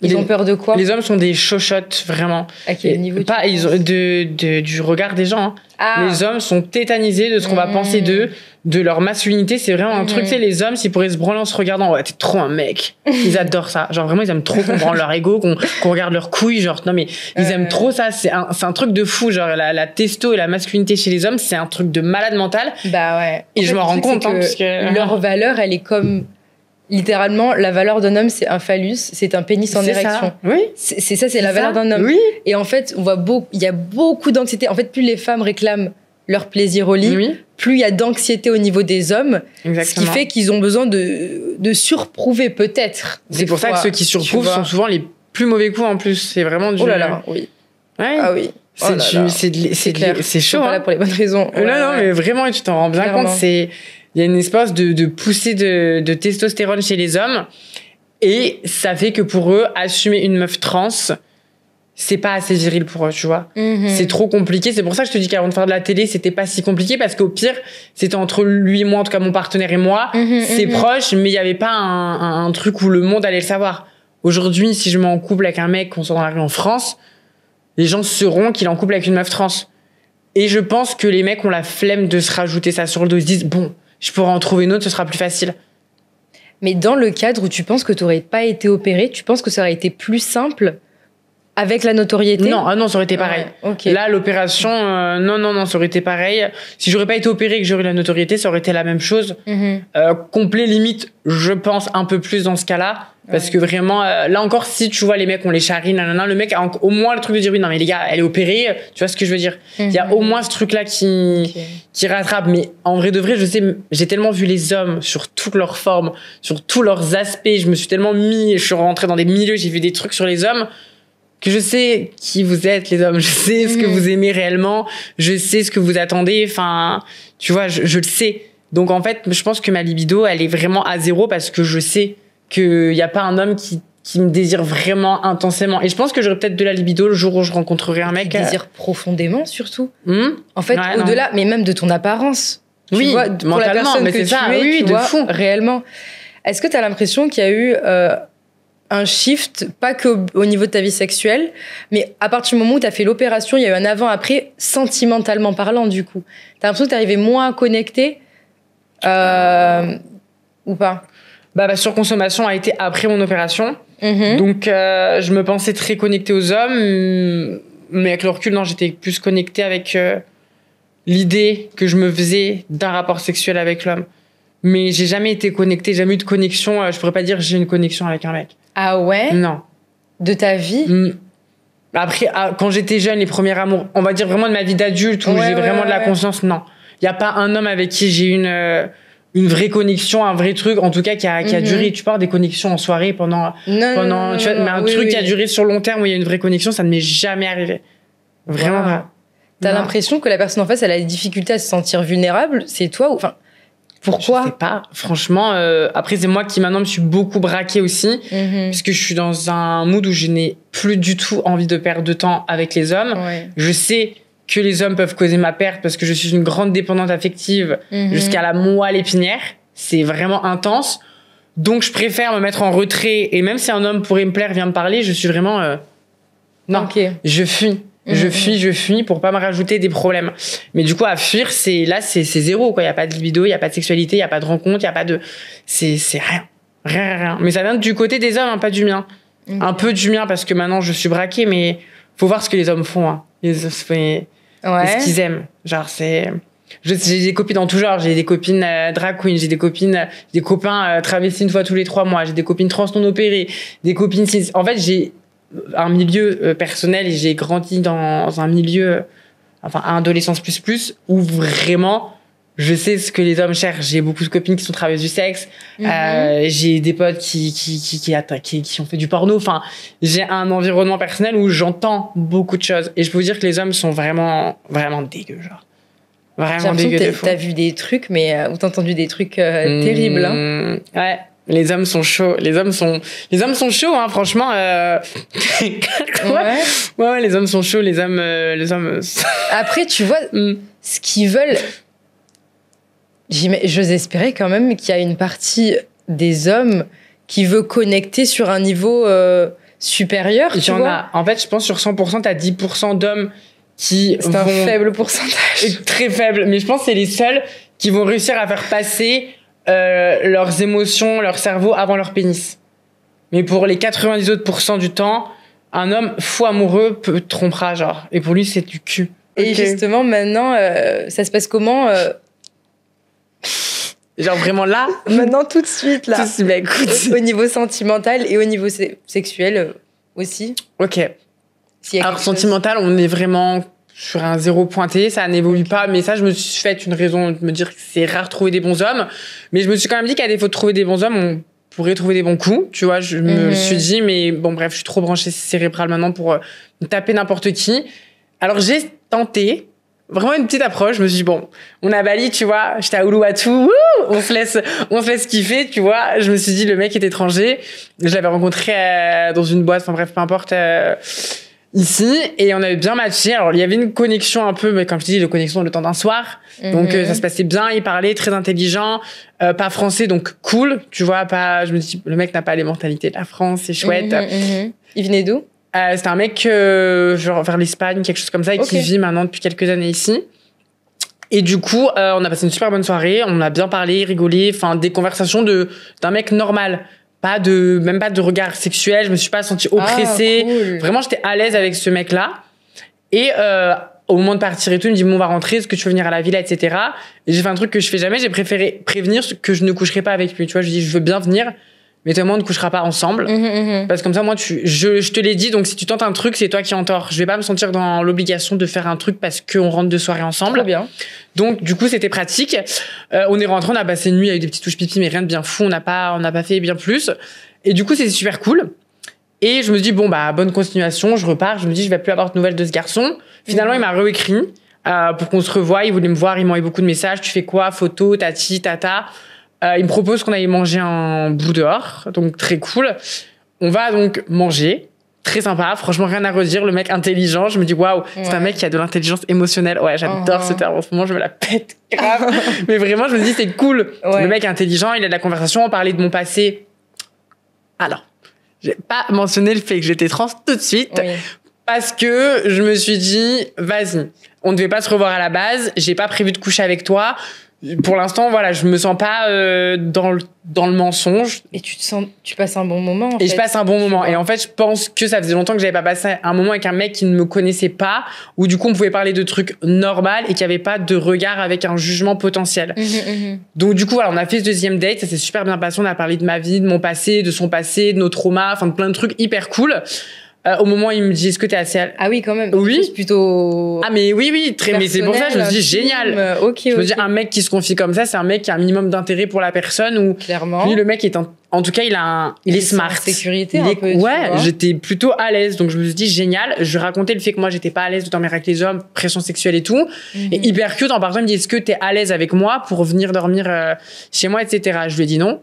Ils ont peur de quoi? Les hommes sont des chochottes, vraiment. À quel niveau? Ils ont du regard des gens. Hein. Les hommes sont tétanisés de ce qu'on va penser d'eux, de leur masculinité. C'est vraiment un truc, les hommes, s'ils pourraient se branler en se regardant, t'es trop un mec. Ils adorent ça. Genre vraiment, ils aiment trop qu'on branle leur ego, qu'on regarde leurs couilles. Genre, non mais, ils aiment trop ça. C'est un truc de fou. Genre, la testo et la masculinité chez les hommes, c'est un truc de malade mental. Bah ouais. Et je m'en rends compte, parce que leur valeur, elle est comme... Littéralement, la valeur d'un homme, c'est un phallus, c'est un pénis en érection. Ça. Oui. C'est la valeur d'un homme. Oui. Et en fait, on voit il y a beaucoup d'anxiété. En fait, plus les femmes réclament leur plaisir au lit, plus il y a d'anxiété au niveau des hommes. Exactement. Ce qui fait qu'ils ont besoin de surprouver peut-être. C'est pour ça que ceux qui surprouvent sont souvent les plus mauvais coups en plus. C'est vraiment du... Oh là là, oui. Ouais. Ah oui. C'est chaud. Pas là pour les bonnes raisons. Non, mais vraiment, tu t'en rends bien compte. Il y a une espèce de poussée de testostérone chez les hommes. Et ça fait que pour eux, assumer une meuf trans, c'est pas assez viril pour eux, tu vois. C'est trop compliqué. C'est pour ça que je te dis qu'avant de faire de la télé, c'était pas si compliqué parce qu'au pire, c'était entre lui et moi, en tout cas mon partenaire et moi. C'est proche, mais il y avait pas un truc où le monde allait le savoir. Aujourd'hui, si je me mets en couple avec un mec, qu'on soit dans la rue en France, les gens sauront qu'il est en couple avec une meuf trans. Et je pense que les mecs ont la flemme de se rajouter ça sur le dos. Ils se disent, bon, je pourrais en trouver une autre, ce sera plus facile. Mais dans le cadre où tu penses que tu n'aurais pas été opérée, tu penses que ça aurait été plus simple avec la notoriété? Non, ça aurait été pareil. Ouais, okay. Là, l'opération, non, ça aurait été pareil. Si j'aurais pas été opérée et que j'aurais eu la notoriété, ça aurait été la même chose. Complet, limite, je pense un peu plus dans ce cas-là. Parce que vraiment, là encore, si tu vois les mecs, on les charrie, le mec a au moins le truc de dire, oui, non, mais les gars, elle est opérée, tu vois ce que je veux dire? Il y a au moins ce truc-là qui rattrape. Mais en vrai de vrai, je sais, j'ai tellement vu les hommes sur toutes leurs formes, sur tous leurs aspects, je me suis tellement je suis rentrée dans des milieux, j'ai vu des trucs sur les hommes, que je sais qui vous êtes, les hommes, je sais ce que vous aimez réellement, je sais ce que vous attendez, enfin, tu vois, je le sais. Donc en fait, je pense que ma libido, elle est vraiment à 0 parce que je sais qu'il n'y a pas un homme qui me désire vraiment intensément. Et je pense que j'aurais peut-être de la libido le jour où je rencontrerai un mec. Qui désire profondément, surtout. En fait, au-delà, mais même de ton apparence. Tu vois, pour la personne que tu es, oui, tu vois, fou. Réellement. Est-ce que tu as l'impression qu'il y a eu un shift, pas qu'au niveau de ta vie sexuelle, mais à partir du moment où tu as fait l'opération, il y a eu un avant-après, sentimentalement parlant, du coup? Tu as l'impression que tu arrivais moins à connecter ou pas? Ma surconsommation a été après mon opération. Donc, je me pensais très connectée aux hommes. Mais avec le recul, non, j'étais plus connectée avec l'idée que je me faisais d'un rapport sexuel avec l'homme. Mais j'ai jamais été connectée, jamais eu de connexion. Je pourrais pas dire que j'ai une connexion avec un mec. Ah ouais? Non. De ta vie? Après, quand j'étais jeune, les premiers amours, on va dire vraiment de ma vie d'adulte, où j'ai vraiment de la conscience, non. Il y a pas un homme avec qui j'ai une vraie connexion, un vrai truc, en tout cas, qui a duré. Tu parles des connexions en soirée pendant, mais un truc qui a duré sur long terme où il y a une vraie connexion, ça ne m'est jamais arrivé. Vraiment pas. T'as l'impression que la personne en face, elle a des difficultés à se sentir vulnérable, c'est toi ou, enfin, pourquoi? Je sais pas. Franchement, après, c'est moi qui maintenant me suis beaucoup braquée aussi, parce que je suis dans un mood où je n'ai plus du tout envie de perdre de temps avec les hommes. Je sais que les hommes peuvent causer ma perte parce que je suis une grande dépendante affective jusqu'à la moelle épinière. C'est vraiment intense. Donc, je préfère me mettre en retrait. Et même si un homme pourrait me plaire, vient me parler, je suis vraiment... non, je fuis. Je fuis pour pas me rajouter des problèmes. Mais du coup, à fuir, c'est zéro, quoi. Il y a pas de libido, il y a pas de sexualité, il y a pas de rencontre, il y a pas de... C'est rien. Rien. Mais ça vient du côté des hommes, hein, pas du mien. Un peu du mien parce que maintenant, je suis braquée, mais faut voir ce que les hommes font, hein. Ce qu'ils aiment. Genre, j'ai des copines dans tout genre. J'ai des copines drag queen, j'ai des copains travestis une fois tous les 3 mois, j'ai des copines trans non opérées, des copines cis. En fait, j'ai un milieu personnel et j'ai grandi dans un milieu, enfin, à adolescence plus, où vraiment, je sais ce que les hommes cherchent. J'ai beaucoup de copines qui sont travailleuses du sexe. J'ai des potes qui ont fait du porno. Enfin, j'ai un environnement personnel où j'entends beaucoup de choses. Et je peux vous dire que les hommes sont vraiment, vraiment dégueux, genre. Vraiment dégueux. J'ai l'impression que t'as vu des trucs, mais ou t'as entendu des trucs terribles. Hein. Ouais. Les hommes sont chauds. Les hommes sont chauds, hein, franchement. Ouais, les hommes sont chauds. Les hommes. Après, tu vois, ce qu'ils veulent. J'ose espérer quand même qu'il y a une partie des hommes qui veut connecter sur un niveau supérieur, tu vois. En fait, je pense sur 100%, t'as 10% d'hommes qui C'est un faible pourcentage. Très faible. Mais je pense que c'est les seuls qui vont réussir à faire passer leurs émotions, leur cerveau avant leur pénis. Mais pour les 90 autres % du temps, un homme fou amoureux te trompera, genre. Et pour lui, c'est du cul. Et justement, maintenant, ça se passe comment Genre vraiment là? Maintenant, tout de suite, là. Bah, écoute. Au niveau sentimental et au niveau sexuel aussi. Ok. Alors, sentimental, on est vraiment sur un 0 pointé, ça n'évolue pas. Mais ça, je me suis fait une raison de me dire que c'est rare de trouver des bons hommes. Mais je me suis quand même dit qu'à défaut de trouver des bons hommes, on pourrait trouver des bons coups. Tu vois, je me suis dit, mais bon, bref, je suis trop branchée cérébrale maintenant pour taper n'importe qui. Alors, j'ai tenté vraiment une petite approche. Je me suis dit, bon, on est à Bali, tu vois, j'étais à Uluwatu, on se laisse kiffer, tu vois. Je me suis dit, le mec est étranger. Je l'avais rencontré dans une boîte, enfin bref, peu importe. ici, et on avait bien matché. Alors, il y avait une connexion un peu, mais comme je te dis, de connexion le temps d'un soir. Donc, ça se passait bien. Il parlait, très intelligent, pas français, donc cool. Tu vois, pas, je me dis, le mec n'a pas les mentalités de la France, c'est chouette. Il venait d'où? C'était un mec, genre, vers l'Espagne, quelque chose comme ça, et qui vit maintenant depuis quelques années ici. Et du coup, on a passé une super bonne soirée. On a bien parlé, rigolé, enfin, des conversations d'un mec normal. Même pas de regard sexuel, je me suis pas sentie oppressée. Cool. Vraiment, j'étais à l'aise avec ce mec-là. Et au moment de partir et tout, il me dit, bon, on va rentrer, est-ce que tu veux venir à la villa, etc. Et j'ai fait un truc que je fais jamais, j'ai préféré prévenir que je ne coucherai pas avec lui. Tu vois, je lui dis, je veux bien venir, mais toi, on ne couchera pas ensemble. Parce que comme ça, moi, je te l'ai dit, donc si tu tentes un truc, c'est toi qui en tort. Je vais pas me sentir dans l'obligation de faire un truc parce qu'on rentre de soirée ensemble. Trop bien. Donc, du coup, c'était pratique. On est rentré, on a passé une nuit avec des petites touches pipi, mais rien de bien fou. On n'a pas fait bien plus. Et du coup, c'était super cool. Et je me dis, bon, bah, bonne continuation. Je repars. Je me dis, je vais plus avoir de nouvelles de ce garçon. Finalement, il m'a réécrit pour qu'on se revoie. Il voulait me voir. Il m'a envoyé beaucoup de messages. Tu fais quoi? Photo, tati, tata. Il me propose qu'on aille manger un bout dehors. Donc, très cool. On va donc manger. Très sympa, franchement rien à redire, le mec intelligent, je me dis waouh, c'est un mec qui a de l'intelligence émotionnelle. Ouais, j'adore ce terme, en ce moment je me la pète grave. Mais vraiment je me dis c'est cool. Le mec est intelligent, il a de la conversation, on parlait de mon passé. Alors, j'ai pas mentionné le fait que j'étais trans tout de suite parce que je me suis dit vas-y, on ne devait pas se revoir à la base, j'ai pas prévu de coucher avec toi. Pour l'instant, voilà, je me sens pas dans le mensonge. Et tu passes un bon moment. Je passe un bon moment. Et en fait, je pense que ça faisait longtemps que j'avais pas passé un moment avec un mec qui ne me connaissait pas, où du coup on pouvait parler de trucs normaux et qu'il y avait pas de regard avec un jugement potentiel. Donc du coup, voilà, on a fait ce deuxième date, ça s'est super bien passé. On a parlé de ma vie, de mon passé, de son passé, de nos traumas, enfin de plein de trucs hyper cool. Au moment où il me dit, est-ce que t'es assez... Ah oui, quand même. Oui. C'est plutôt... Ah mais oui, très. Mais c'est pour ça que je me dis, génial. Je me dis, un mec qui se confie comme ça, c'est un mec qui a un minimum d'intérêt pour la personne. Ou clairement. Lui, le mec est en tout cas, il est smart. Sécurité un peu. Ouais, j'étais plutôt à l'aise. Donc je me suis dit, génial. Je racontais le fait que moi, j'étais pas à l'aise de dormir avec les hommes, pression sexuelle et tout. Et hyper cute en partant, il me dit, est-ce que t'es à l'aise avec moi pour venir dormir chez moi, etc. Je lui ai dit non.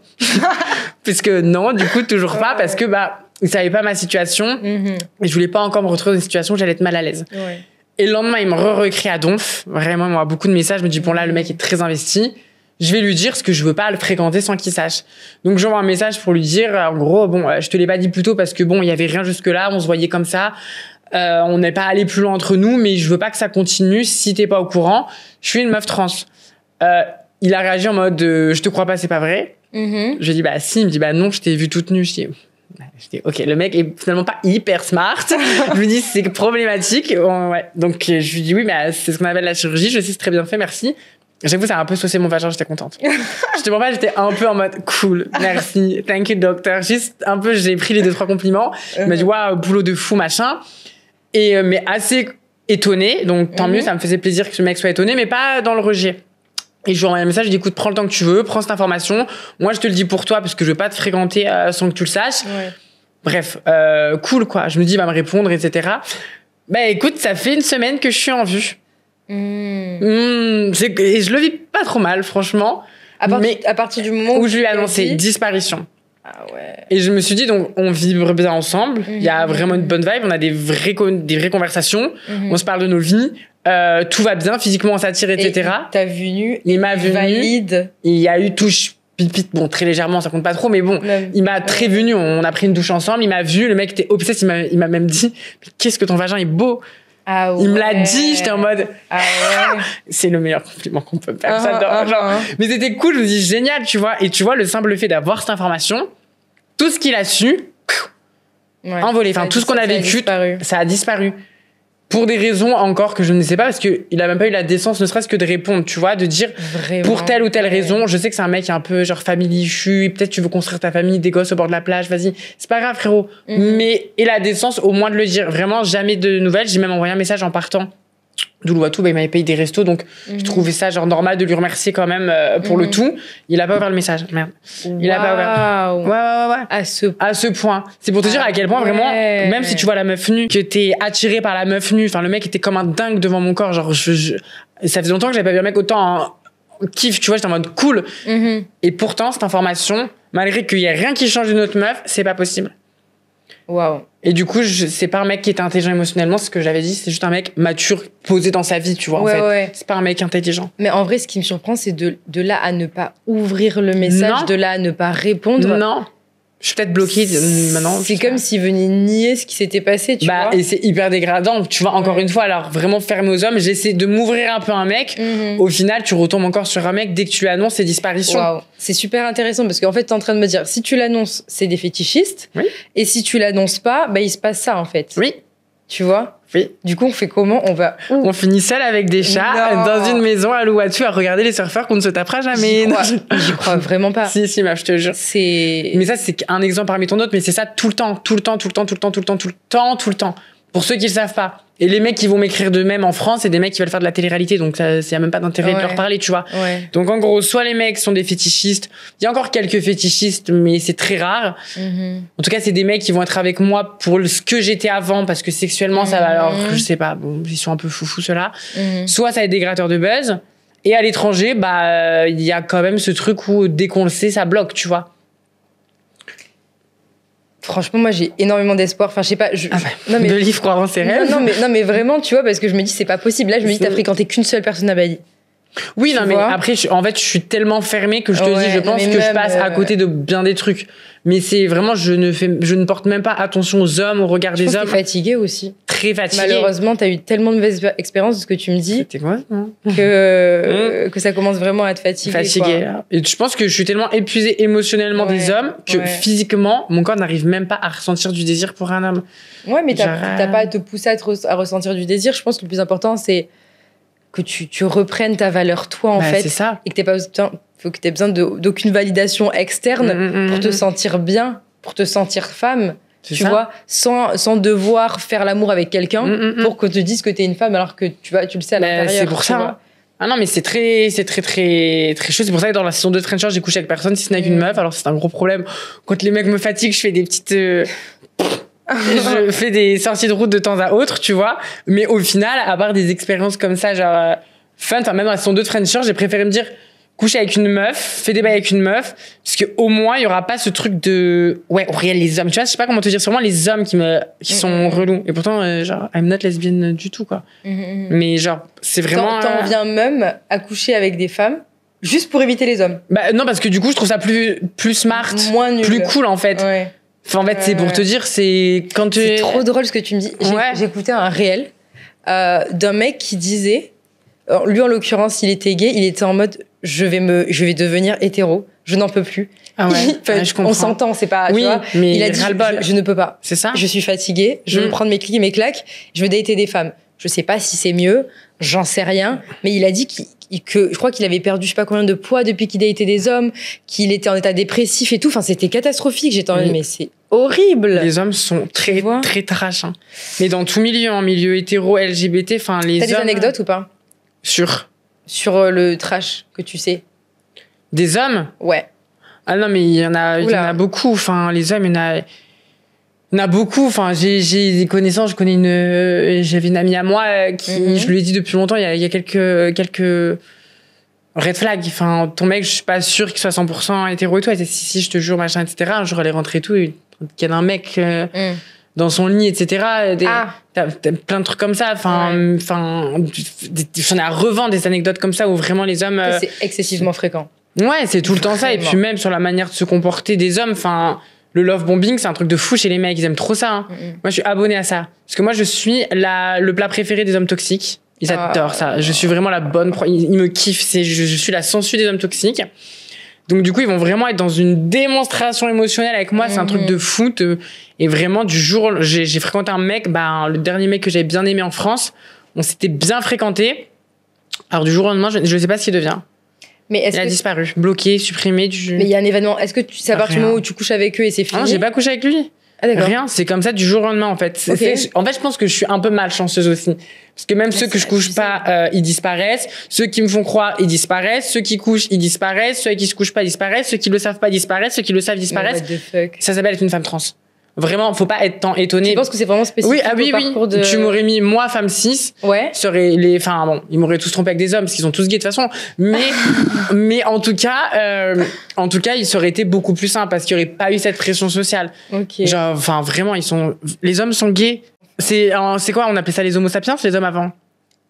Parce que non, du coup, toujours pas. Parce que, il savait pas ma situation et je voulais pas encore me retrouver dans une situation où j'allais être mal à l'aise. Et le lendemain, il me recrée à Donf. Vraiment, il m'a beaucoup de messages. Je me dis, bon là, le mec est très investi. Je vais lui dire ce que je veux pas le fréquenter sans qu'il sache. Donc, j'envoie un message pour lui dire, en gros, bon, je te l'ai pas dit plus tôt parce que bon, il y avait rien jusque là. On se voyait comme ça. On n'est pas allé plus loin entre nous, mais je veux pas que ça continue si t'es pas au courant. Je suis une meuf trans. Il a réagi en mode, je te crois pas, c'est pas vrai. Je lui ai dit, si. Il me dit, non, je t'ai vue toute nue. J'étais ok, le mec est finalement pas hyper smart. Je lui dis c'est problématique. Donc je lui dis oui, mais c'est ce qu'on appelle la chirurgie. Je sais, c'est très bien fait, merci. J'avoue, ça a un peu saucé mon vagin, j'étais contente. Je te mens pas, j'étais un peu en mode cool, merci, thank you doctor. Juste un peu, j'ai pris les 2-3 compliments. Il m'a dit waouh, boulot de fou, machin. Et mais assez étonné, donc tant mieux, ça me faisait plaisir que ce mec soit étonné, mais pas dans le rejet. Et je lui envoie un message, je dis écoute, prends le temps que tu veux, prends cette information. Moi, je te le dis pour toi parce que je veux pas te fréquenter sans que tu le saches. Bref, cool quoi. Je me dis, il va me répondre, etc. Écoute, ça fait une semaine que je suis en vue. Et je le vis pas trop mal, franchement. À partir du moment où je lui ai annoncé disparition. Ah ouais. Et je me suis dit, donc, on vibre bien ensemble. Il y a vraiment une bonne vibe. On a des vraies conversations. On se parle de nos vies. Tout va bien. Physiquement, on s'attire, etc. T'as vu nu. Il m'a vu valide. Il y a eu touche pipite. Bon, très légèrement, ça compte pas trop. Mais bon, il m'a très vu nu. On a pris une douche ensemble. Il m'a vu. Le mec était obsessé. Il m'a même dit, mais qu'est-ce que ton vagin est beau. Ah ouais. Il me l'a dit, j'étais en mode ouais. C'est le meilleur compliment qu'on peut faire, j'adore. Mais c'était cool, je me dis génial, tu vois. Et tu vois, le simple fait d'avoir cette information, tout ce qu'il a su, envolé. Enfin, tout ce qu'on a vécu, ça a disparu. Pour des raisons encore que je ne sais pas, parce qu'il a même pas eu la décence, ne serait-ce que de répondre, tu vois, de dire vraiment, pour telle ou telle raison. Je sais que c'est un mec un peu genre famille issue, peut-être tu veux construire ta famille, des gosses au bord de la plage, vas-y. C'est pas grave, frérot. Mais, et la décence, au moins de le dire. Vraiment, jamais de nouvelles. J'ai même envoyé un message en partant. D'Uluwatu, il m'avait payé des restos, donc je trouvais ça genre normal de lui remercier quand même pour le tout. Il a pas ouvert le message, merde. Il a pas ouvert. Ouais. À ce point. C'est pour te dire à quel point vraiment, même si tu vois la meuf nue, que t'es attiré par la meuf nue, enfin le mec était comme un dingue devant mon corps, genre ça faisait longtemps que j'avais pas vu un mec autant en kiff, tu vois, j'étais en mode cool. Et pourtant, cette information, malgré qu'il y ait rien qui change de notre meuf, c'est pas possible. Waouh. Et du coup, c'est pas un mec qui était intelligent émotionnellement, c'est ce que j'avais dit, c'est juste un mec mature, posé dans sa vie, tu vois, en fait. Ouais. C'est pas un mec intelligent. Mais en vrai, ce qui me surprend, c'est de là à ne pas ouvrir le message, de là à ne pas répondre. Non. Je suis peut-être bloquée maintenant. C'est comme s'il venait nier ce qui s'était passé, tu vois. Et c'est hyper dégradant. Tu vois, encore une fois, alors vraiment fermé aux hommes, j'essaie de m'ouvrir un peu à un mec. Au final, tu retombes encore sur un mec dès que tu lui annonces ses disparitions. Waouh. C'est super intéressant parce qu'en fait, t'es en train de me dire, si tu l'annonces, c'est des fétichistes. Oui. Et si tu l'annonces pas, il se passe ça, en fait. Oui. Tu vois? Oui. Du coup, on fait comment? On finit seul avec des chats dans une maison à Louatou à regarder les surfeurs qu'on ne se tapera jamais. J'y crois vraiment pas. Si, je te jure. Mais ça, c'est un exemple parmi tant d'autres, mais c'est ça tout le temps. Pour ceux qui le savent pas. Et les mecs qui vont m'écrire d'eux-mêmes en France, c'est des mecs qui veulent faire de la télé-réalité, donc ça, y a même pas d'intérêt de leur parler, tu vois. Ouais. Donc en gros, soit les mecs sont des fétichistes, il y a encore quelques fétichistes, mais c'est très rare. En tout cas, c'est des mecs qui vont être avec moi pour ce que j'étais avant, parce que sexuellement, ça va alors, je sais pas, bon, ils sont un peu foufous, ceux-là. Soit ça va être des gratteurs de buzz, et à l'étranger, il y a quand même ce truc où dès qu'on le sait, ça bloque, tu vois. Franchement, moi, j'ai énormément d'espoir. Enfin, je sais pas. Non, mais... De livres croire en ses rêves. Non, mais vraiment, tu vois, parce que je me dis, c'est pas possible. Là, je me dis, t'as fréquenté qu'une seule personne à Bali. Oui, non, mais après, en fait, je suis tellement fermée que je te dis, je pense que je passe à côté de bien des trucs. Mais c'est vraiment, je ne porte même pas attention aux hommes, au regard des hommes. Je suis fatiguée aussi. Très fatiguée. Malheureusement, t'as eu tellement de mauvaises expériences de ce que tu me dis. C'était quoi, que ça commence vraiment à te fatiguer. Fatiguée. Et je pense que je suis tellement épuisée émotionnellement des hommes que physiquement, mon corps n'arrive même pas à ressentir du désir pour un homme. Ouais, mais t'as pas à te pousser à ressentir du désir. Je pense que le plus important, c'est que tu reprennes ta valeur toi, en fait. C'est ça. Et que t'aies besoin d'aucune validation externe pour te sentir bien, pour te sentir femme. Tu vois, sans devoir faire l'amour avec quelqu'un pour qu'on te dise que t'es une femme alors que tu le sais à l'intérieur. C'est pour ça. Ah non, mais c'est très chaud. C'est pour ça que dans la saison 2 de Trencher, j'ai couché avec personne si ce n'est qu'une meuf. Alors c'est un gros problème. Quand les mecs me fatiguent, je fais des petites... je fais des sorties de route de temps à autre, tu vois. Mais au final, à part des expériences comme ça, genre fun, même dans la saison 2 de Trencher, j'ai préféré me dire... coucher avec une meuf, fais des bails avec une meuf, parce que au moins il y aura pas ce truc de au réel les hommes, tu vois, je sais pas comment te dire, sûrement les hommes qui sont relous. Et pourtant genre I'm not lesbienne du tout quoi. Mais genre c'est vraiment t'en viens même à coucher avec des femmes juste pour éviter les hommes. Non, parce que du coup je trouve ça plus smart, moins nul, plus cool en fait. Ouais. Enfin, en fait c'est pour te dire, c'est quand tu... C'est trop drôle ce que tu me dis. J'ai écouté un réel d'un mec qui disait, lui en l'occurrence il était gay, il était en mode je vais devenir hétéro, je n'en peux plus. Ah ouais, je comprends. On s'entend, c'est pas, oui, tu vois, mais il a dit je ne peux pas. C'est ça. Je suis fatiguée, je veux prendre mes clics et mes claques, je veux dater des femmes. Je sais pas si c'est mieux, j'en sais rien, mais il a dit que je crois qu'il avait perdu je sais pas combien de poids depuis qu'il datait des hommes, qu'il était en état dépressif et tout, enfin c'était catastrophique. J'étais en mode mais c'est horrible. Les hommes sont très trash hein. Mais dans tout milieu, en milieu hétéro, LGBT, enfin les hommes... T'as des anecdotes ou pas? Sur le trash que tu sais. Des hommes? Ouais. Ah non, mais il y en a beaucoup. Enfin, les hommes, il y en a beaucoup. Enfin, j'ai des connaissances. J'avais une amie à moi qui, je lui ai dit depuis longtemps, il y a quelques red flags. Enfin, ton mec, je suis pas sûre qu'il soit 100% hétéro et tout. Elle disait, si, je te jure, machin, etc. Un jour, elle est rentrée et tout. Il y a un mec dans son lit, etc. T'as plein de trucs comme ça. Enfin, j'en ai à revendre des anecdotes comme ça où vraiment les hommes... C'est excessivement fréquent. Ouais, c'est tout le temps ça. Et puis même sur la manière de se comporter des hommes, enfin, le love bombing, c'est un truc de fou chez les mecs. Ils aiment trop ça. Hein. Moi, je suis abonnée à ça. Parce que moi, je suis le plat préféré des hommes toxiques. Ils adorent ça. Je suis vraiment la bonne... Ils me kiffent. Je suis la sangsue des hommes toxiques. Donc du coup, ils vont vraiment être dans une démonstration émotionnelle avec moi. C'est un truc de fou. Et vraiment, du jour... J'ai fréquenté un mec, le dernier mec que j'avais bien aimé en France. On s'était bien fréquenté. Alors du jour au lendemain, je ne sais pas ce qu'il devient. Mais il a disparu, bloqué, supprimé. Mais il y a un événement. Est-ce que c'est à partir du moment où tu couches avec eux et c'est fini? Non, j'ai pas couché avec lui. Ah, d'accord. Rien, c'est comme ça du jour au lendemain en fait. En fait, je pense que je suis un peu malchanceuse aussi. Parce que même ceux que je couche pas, ils disparaissent. Ceux qui me font croire, ils disparaissent. Ceux qui couchent, ils disparaissent. Ceux qui se couchent pas disparaissent. Ceux qui le savent pas disparaissent. Ceux qui le savent disparaissent. Ça s'appelle être une femme trans. Vraiment, faut pas être tant étonné. Tu penses que c'est vraiment spécifique au parcours de... Tu m'aurais mis moi, femme 6. Ouais. Enfin, bon, ils m'auraient tous trompé avec des hommes parce qu'ils sont tous gays de toute façon. Mais en tout cas, ils auraient été beaucoup plus simples parce qu'il n'y aurait pas eu cette pression sociale. Ok. Genre, enfin, vraiment, les hommes sont gays. C'est quoi? On appelait ça les homo sapiens, les hommes avant?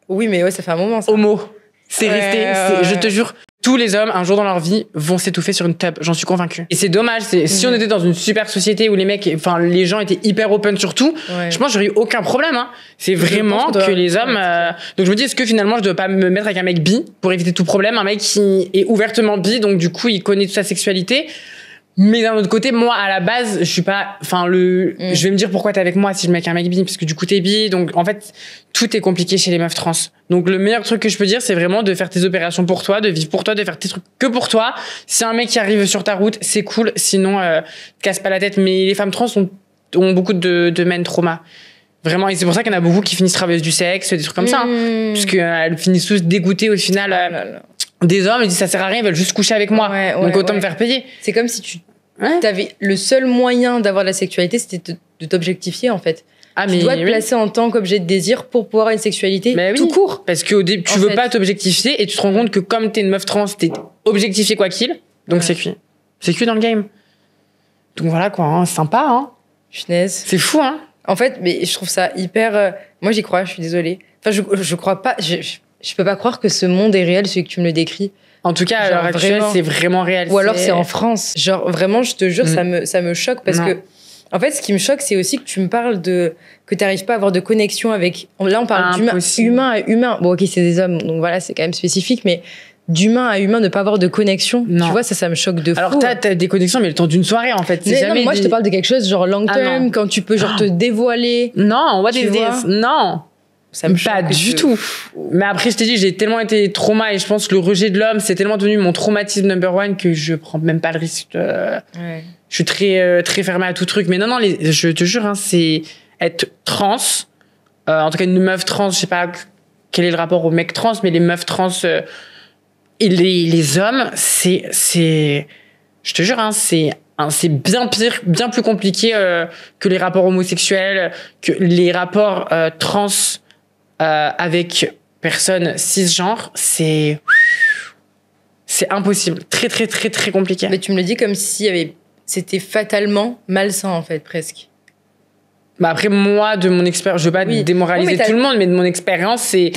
Oui, mais ouais, ça fait un moment, ça. Homo. C'est resté, je te jure, tous les hommes, un jour dans leur vie, vont s'étouffer sur une tub. J'en suis convaincue. Et c'est dommage. Si on était dans une super société où les gens étaient hyper open sur tout, je pense que j'aurais eu aucun problème, hein. C'est vraiment que les hommes, donc je me dis, est-ce que finalement, je dois pas me mettre avec un mec bi pour éviter tout problème? Un mec qui est ouvertement bi, donc du coup, il connaît toute sa sexualité. Mais d'un autre côté, moi, à la base, je suis pas, je vais me dire pourquoi t'es avec moi si je mets avec un mec bi, parce que du coup t'es bi. Donc, en fait, tout est compliqué chez les meufs trans. Donc, le meilleur truc que je peux dire, c'est vraiment de faire tes opérations pour toi, de vivre pour toi, de faire tes trucs que pour toi. Si un mec qui arrive sur ta route, c'est cool. Sinon, casse pas la tête. Mais les femmes trans ont beaucoup de men trauma. Vraiment. Et c'est pour ça qu'il y en a beaucoup qui finissent travailleuses du sexe, des trucs comme ça. Hein, parce qu'elles finissent tous dégoûtées au final. Des hommes, ils disent ça sert à rien, ils veulent juste coucher avec moi. Donc autant me faire payer. C'est comme si tu t'avais le seul moyen d'avoir de la sexualité, c'était de t'objectifier en fait. Tu dois te placer en tant qu'objet de désir pour pouvoir avoir une sexualité tout court. Parce qu'au début, tu veux pas t'objectifier et tu te rends compte que comme t'es une meuf trans, t'es objectifié quoi qu'il. Donc c'est cuit. C'est cuit dans le game. Donc voilà quoi, hein, sympa. Hein. Punaise. C'est fou hein. En fait, mais je trouve ça hyper... Moi j'y crois, je suis désolée. Enfin, je crois pas... Je peux pas croire que ce monde est réel, celui que tu me le décris. En tout cas, à l'heure actuelle, c'est vraiment réel. Ou alors c'est en France. Genre, vraiment, je te jure, ça me choque parce que, en fait, ce qui me choque, c'est aussi que tu me parles que t'arrives pas à avoir de connexion avec... Là, on parle d'humain à humain. Bon, ok, c'est des hommes, donc voilà, c'est quand même spécifique, mais d'humain à humain, ne pas avoir de connexion, tu vois, ça me choque de fou. Alors, t'as des connexions, mais le temps d'une soirée, en fait. Non, moi, je te parle de quelque chose genre long term, quand tu peux genre te dévoiler. Non, what is this? Non. Ça me pas du tout. Mais après, je t'ai dit, j'ai tellement été trauma et je pense que le rejet de l'homme, c'est tellement devenu mon traumatisme number one que je prends même pas le risque de... Je suis très, très fermée à tout truc. Mais non, je te jure, hein, c'est être trans. En tout cas, une meuf trans, je sais pas quel est le rapport aux mecs trans, mais les meufs trans et les hommes, je te jure, hein, c'est bien pire, bien plus compliqué que les rapports homosexuels, que les rapports trans avec personnes cisgenres, c'est impossible. Très, très, très, très compliqué. Mais tu me le dis comme si c'était fatalement malsain, en fait, presque. Bah après, moi, de mon expérience, je veux pas démoraliser tout le monde, mais de mon expérience, c'est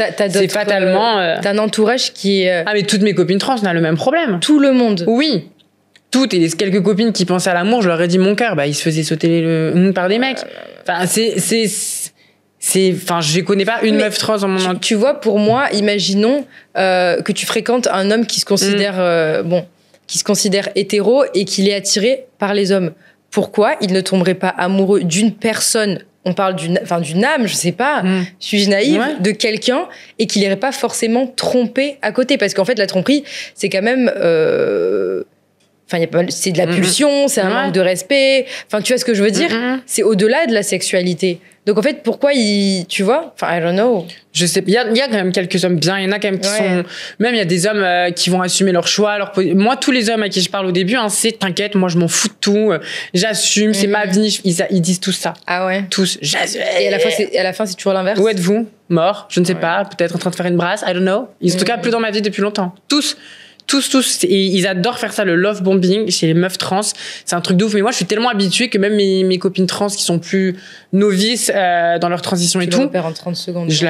fatalement... T'as un entourage qui est... Ah, mais toutes mes copines trans ont le même problème. Tout le monde. Oui. Toutes, et les quelques copines qui pensaient à l'amour, je leur ai dit mon cœur, il se faisait sauter par des mecs. Enfin, je connais pas une meuf trans en mon entourage. Tu vois, pour moi, imaginons que tu fréquentes un homme qui se considère hétéro et qu'il est attiré par les hommes. Pourquoi il ne tomberait pas amoureux d'une personne? On parle d'une âme, je sais pas. Suis-je naïve de quelqu'un et qu'il n'irait pas forcément trompé à côté? Parce qu'en fait, la tromperie, c'est quand même. C'est de la pulsion, c'est un manque de respect. Enfin, tu vois ce que je veux dire? C'est au-delà de la sexualité. Donc, en fait, pourquoi tu vois? Enfin, I don't know. Je sais, il y a quand même quelques hommes bien, il y en a quand même qui sont, même il y a des hommes qui vont assumer leur choix, moi, tous les hommes à qui je parle au début, hein, c'est t'inquiète, moi, je m'en fous de tout, j'assume, c'est ma vie, ils disent tous ça. Ah ouais? Tous, j'assume. Et à la fin, c'est toujours l'inverse? Où êtes-vous? Mort? Je ne sais pas, peut-être en train de faire une brasse, I don't know. Ils sont en tout cas plus dans ma vie depuis longtemps. Tous. Et ils adorent faire ça, le love bombing chez les meufs trans. C'est un truc de ouf. Mais moi, je suis tellement habituée que même mes copines trans qui sont plus novices dans leur transition et tout. Tu le repères en 30 secondes. Je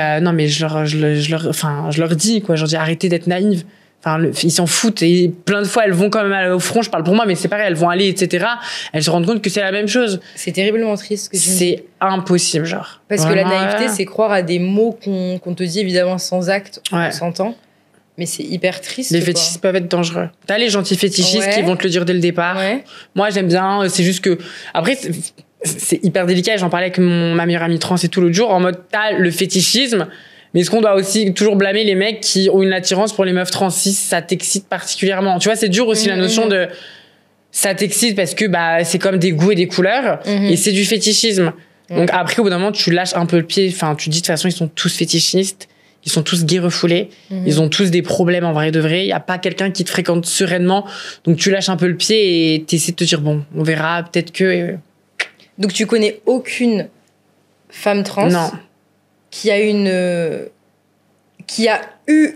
leur dis, quoi. Je leur dis, arrêtez d'être naïves. Enfin, ils s'en foutent. Et plein de fois, elles vont quand même aller au front. Je parle pour moi, mais c'est pareil. Elles vont aller, etc. Elles se rendent compte que c'est la même chose. C'est terriblement triste ce que tu me dis. C'est impossible, genre. Parce que la naïveté, c'est croire à des mots qu'on te dit évidemment sans acte, on s'entend. Mais c'est hyper triste. Les fétichistes peuvent être dangereux. T'as les gentils fétichistes qui vont te le dire dès le départ. Moi, j'aime bien. C'est juste que... Après, c'est hyper délicat. J'en parlais avec ma meilleure amie trans et tout l'autre jour. En mode, t'as le fétichisme. Mais est-ce qu'on doit aussi toujours blâmer les mecs qui ont une attirance pour les meufs trans si ça t'excite particulièrement? Tu vois, c'est dur aussi la notion de... Ça t'excite parce que c'est comme des goûts et des couleurs. Et c'est du fétichisme. Donc après, au bout d'un moment, tu lâches un peu le pied. Enfin, tu dis de toute façon, ils sont tous fétichistes. Ils sont tous gays refoulés. Ils ont tous des problèmes en vrai de vrai. Il n'y a pas quelqu'un qui te fréquente sereinement. Donc, tu lâches un peu le pied et tu essaies de te dire, bon, on verra, peut-être que... Donc tu connais aucune femme trans qui a eu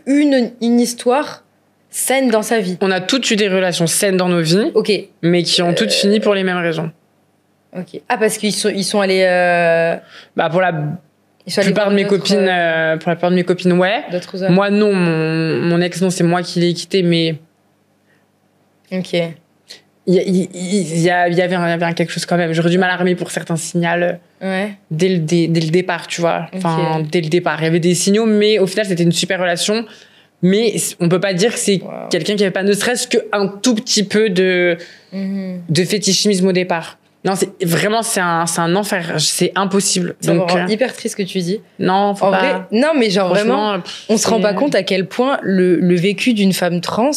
une histoire saine dans sa vie. On a toutes eu des relations saines dans nos vies, mais qui ont toutes fini pour les mêmes raisons. Ok. Ah, parce qu'ils sont allés... pour la plupart de mes copines, ouais. Moi, non. Mon ex, non, c'est moi qui l'ai quitté, mais... Ok. Il y avait quelque chose quand même. J'aurais du mal à remettre pour certains signaux dès le départ, tu vois. Enfin, dès le départ. Il y avait des signaux, mais au final, c'était une super relation. Mais on peut pas dire que c'est quelqu'un qui avait pas ne serait-ce qu'un tout petit peu de fétichisme au départ. Non, c'est un enfer. C'est impossible. C'est hyper triste ce que tu dis. Non, faut pas. Vrai, non, mais genre vraiment, on se rend pas compte à quel point le vécu d'une femme trans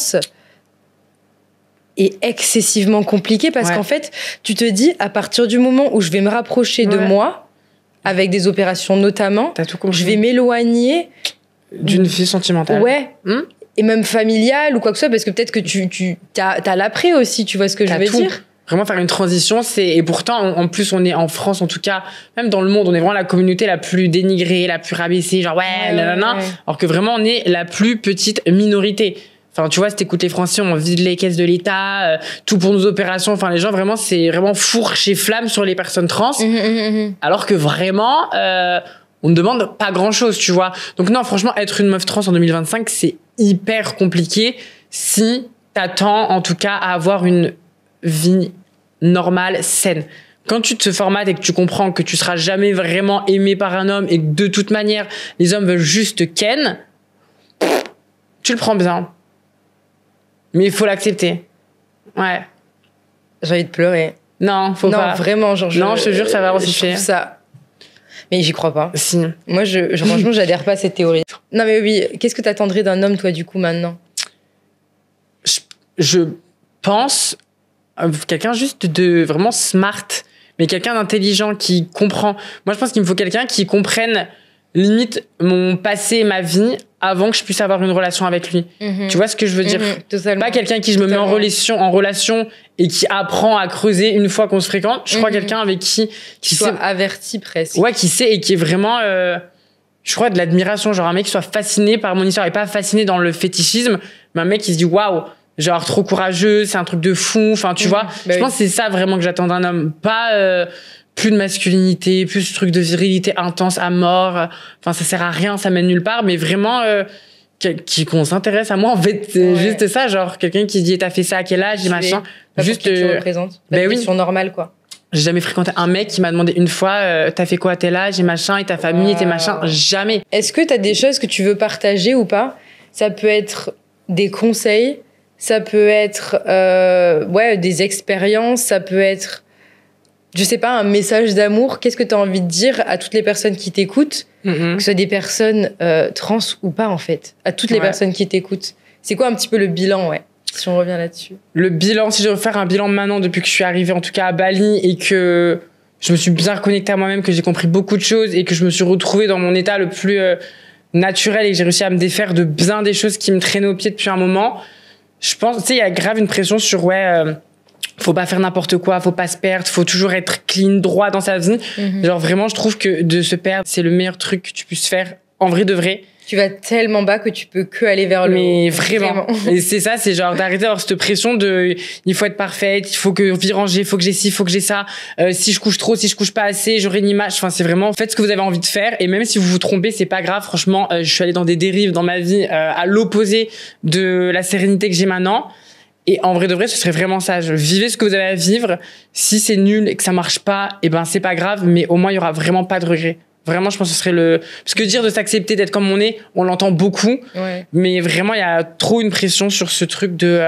est excessivement compliqué parce qu'en fait, tu te dis, à partir du moment où je vais me rapprocher de moi, avec des opérations notamment, je vais m'éloigner d'une vie sentimentale. Ouais. Et même familiale ou quoi que ce soit, parce que peut-être que t'as l'après aussi, tu vois ce que je veux dire? Vraiment faire une transition, et pourtant, en plus, on est en France, en tout cas, même dans le monde, on est vraiment la communauté la plus dénigrée, la plus rabaissée, genre alors que vraiment, on est la plus petite minorité. Enfin, tu vois, si t'écoutes les Français, on vide les caisses de l'État, tout pour nos opérations. Enfin, les gens, vraiment, c'est vraiment fourche et flamme sur les personnes trans. Alors que vraiment, on ne demande pas grand-chose, tu vois. Donc non, franchement, être une meuf trans en 2025, c'est hyper compliqué si t'attends, en tout cas, à avoir une vie normale, saine. Quand tu te formates et que tu comprends que tu seras jamais vraiment aimé par un homme et que de toute manière, les hommes veulent juste ken, tu le prends bien. Mais il faut l'accepter. Ouais. J'ai envie de pleurer. Non, faut pas. Non, vraiment, genre... Non, je te jure, ça va aussi faire. Ça... Mais j'y crois pas. Si. Moi, franchement, j'adhère pas à cette théorie. Non, mais oui, qu'est-ce que t'attendrais d'un homme, toi, du coup, maintenant? Je pense... quelqu'un juste de vraiment smart, mais quelqu'un d'intelligent qui comprend. Moi, je pense qu'il me faut quelqu'un qui comprenne limite mon passé, ma vie, avant que je puisse avoir une relation avec lui. Tu vois ce que je veux dire? Totalement. Pas quelqu'un qui je me mets en relation et qui apprend à creuser une fois qu'on se fréquente. Je crois quelqu'un avec qui soit averti presque. Ouais, qui sait et qui est vraiment... je crois de l'admiration, genre un mec qui soit fasciné par mon histoire et pas fasciné dans le fétichisme, mais un mec qui se dit waouh, genre trop courageux, c'est un truc de fou, enfin tu vois, je pense que c'est ça vraiment que j'attends d'un homme, pas plus de masculinité, plus ce truc de virilité intense à mort, enfin ça sert à rien, ça mène nulle part, mais vraiment qu'on s'intéresse à moi en fait, c'est juste ça, genre quelqu'un qui se dit t'as fait ça à quel âge et machin, juste tu représentes la question normale quoi. J'ai jamais fréquenté un mec qui m'a demandé une fois t'as fait quoi à tel âge et machin et ta famille et tes machins, jamais. Est-ce que t'as des choses que tu veux partager ou pas? Ça peut être des conseils, ça peut être des expériences, ça peut être, je sais pas, un message d'amour. Qu'est-ce que tu as envie de dire à toutes les personnes qui t'écoutent, que ce soit des personnes trans ou pas en fait, à toutes les personnes qui t'écoutent? C'est quoi un petit peu le bilan, si on revient là-dessus? Le bilan, si je veux faire un bilan maintenant depuis que je suis arrivée en tout cas à Bali et que je me suis bien reconnectée à moi-même, que j'ai compris beaucoup de choses et que je me suis retrouvée dans mon état le plus naturel et que j'ai réussi à me défaire de bien des choses qui me traînaient aux pieds depuis un moment. Je pense, tu sais, il y a grave une pression sur, faut pas faire n'importe quoi, faut pas se perdre, faut toujours être clean, droit dans sa vie. Genre, vraiment, je trouve que de se perdre, c'est le meilleur truc que tu puisses faire, en vrai de vrai. Tu vas tellement bas que tu peux que aller vers le haut. Mais vraiment. Et c'est ça, c'est genre d'arrêter d'avoir cette pression de, il faut être parfaite, il faut que viranger, il faut que j'ai ci, il faut que j'ai ça. Si je couche trop, si je couche pas assez, j'aurai une image. Enfin, c'est vraiment, faites ce que vous avez envie de faire. Et même si vous vous trompez, c'est pas grave. Franchement, je suis allée dans des dérives dans ma vie, à l'opposé de la sérénité que j'ai maintenant. Et en vrai de vrai, ce serait vraiment ça. Vivez ce que vous avez à vivre. Si c'est nul et que ça marche pas, c'est pas grave, mais au moins, il y aura vraiment pas de regrets. Vraiment, je pense que ce serait parce que dire de s'accepter, d'être comme on est, on l'entend beaucoup. Mais vraiment, il y a trop une pression sur ce truc de,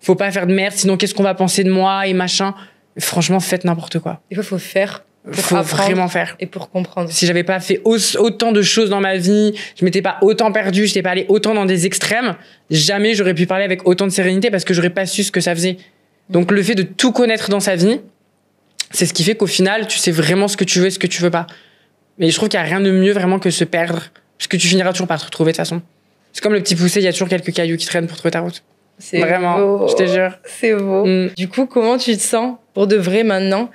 faut pas faire de merde, sinon qu'est-ce qu'on va penser de moi et machin. Franchement, faites n'importe quoi. Il faut faire. Faut vraiment faire. Et pour comprendre. Si j'avais pas fait autant de choses dans ma vie, je m'étais pas autant perdue, je n'étais pas allée autant dans des extrêmes, jamais j'aurais pu parler avec autant de sérénité parce que j'aurais pas su ce que ça faisait. Donc le fait de tout connaître dans sa vie, c'est ce qui fait qu'au final, tu sais vraiment ce que tu veux et ce que tu veux pas. Mais je trouve qu'il y a rien de mieux vraiment que se perdre, parce que tu finiras toujours par te retrouver de toute façon. C'est comme le petit poussé, il y a toujours quelques cailloux qui traînent pour trouver ta route. C'est vraiment beau. Je te jure. C'est beau. Du coup, comment tu te sens pour de vrai maintenant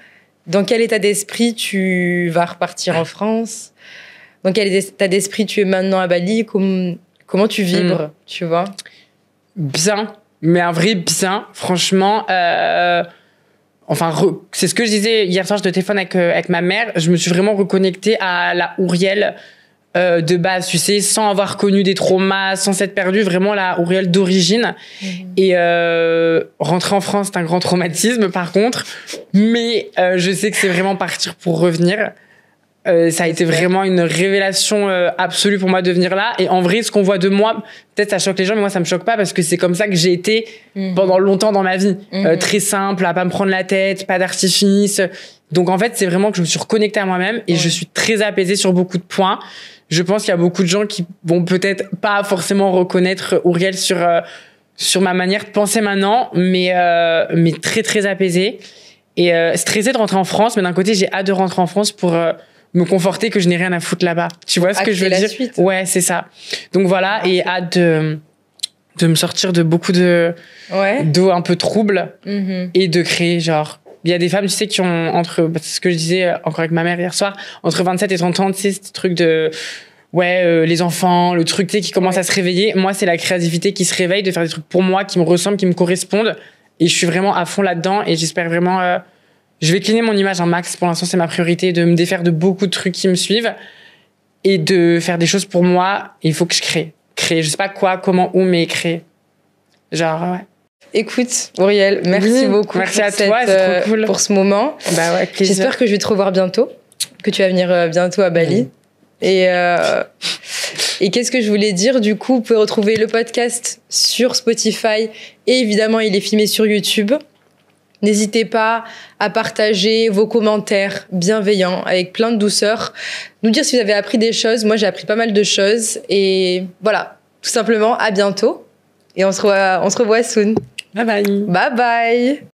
Dans quel état d'esprit tu vas repartir en France? Dans quel état d'esprit tu es maintenant à Bali? Comment tu vibres, tu vois? Bien, mais un vrai bien, franchement. C'est ce que je disais hier soir, je téléphone avec ma mère. Je me suis vraiment reconnectée à la Ouriel de base, tu sais, sans avoir connu des traumas, sans s'être perdue, vraiment la Ouriel d'origine. Et rentrer en France, c'est un grand traumatisme, par contre. Mais je sais que c'est vraiment partir pour revenir. Ça a été vraiment une révélation absolue pour moi de venir là. Et en vrai, ce qu'on voit de moi, peut-être ça choque les gens, mais moi, ça me choque pas parce que c'est comme ça que j'ai été pendant longtemps dans ma vie. Très simple, à pas me prendre la tête, pas d'artifice. Donc, en fait, c'est vraiment que je me suis reconnectée à moi-même et je suis très apaisée sur beaucoup de points. Je pense qu'il y a beaucoup de gens qui vont peut-être pas forcément reconnaître Ouriel sur ma manière de penser maintenant, mais très, très apaisée. Et stressée de rentrer en France, mais d'un côté, j'ai hâte de rentrer en France pour me conforter que je n'ai rien à foutre là-bas. Tu vois ce que je veux dire? Suite. Ouais, c'est ça. Donc voilà, et hâte de me sortir de beaucoup d'eau un peu trouble et de créer, genre... Il y a des femmes, tu sais, qui ont c'est ce que je disais encore avec ma mère hier soir, entre 27 et 30 ans, tu sais, ce truc de... les enfants, le truc, tu sais, qui commence à se réveiller. Moi, c'est la créativité qui se réveille, de faire des trucs pour moi, qui me ressemblent, qui me correspondent. Et je suis vraiment à fond là-dedans et j'espère vraiment... je vais cleaner mon image un max. Pour l'instant, c'est ma priorité, de me défaire de beaucoup de trucs qui me suivent et de faire des choses pour moi. Il faut que je crée. Je sais pas quoi, comment, où, mais créer. Genre, ouais. Écoute, Ouriel, merci beaucoup. Merci à toi, c'est trop cool. Pour ce moment. Bah ouais, plaisir. J'espère que je vais te revoir bientôt, que tu vas venir bientôt à Bali. Et qu'est-ce que je voulais dire? Du coup, vous pouvez retrouver le podcast sur Spotify et évidemment, il est filmé sur YouTube. N'hésitez pas à partager vos commentaires bienveillants avec plein de douceur. Nous dire si vous avez appris des choses. Moi, j'ai appris pas mal de choses. Et voilà, tout simplement, à bientôt. Et on se revoit soon. Bye bye. Bye bye.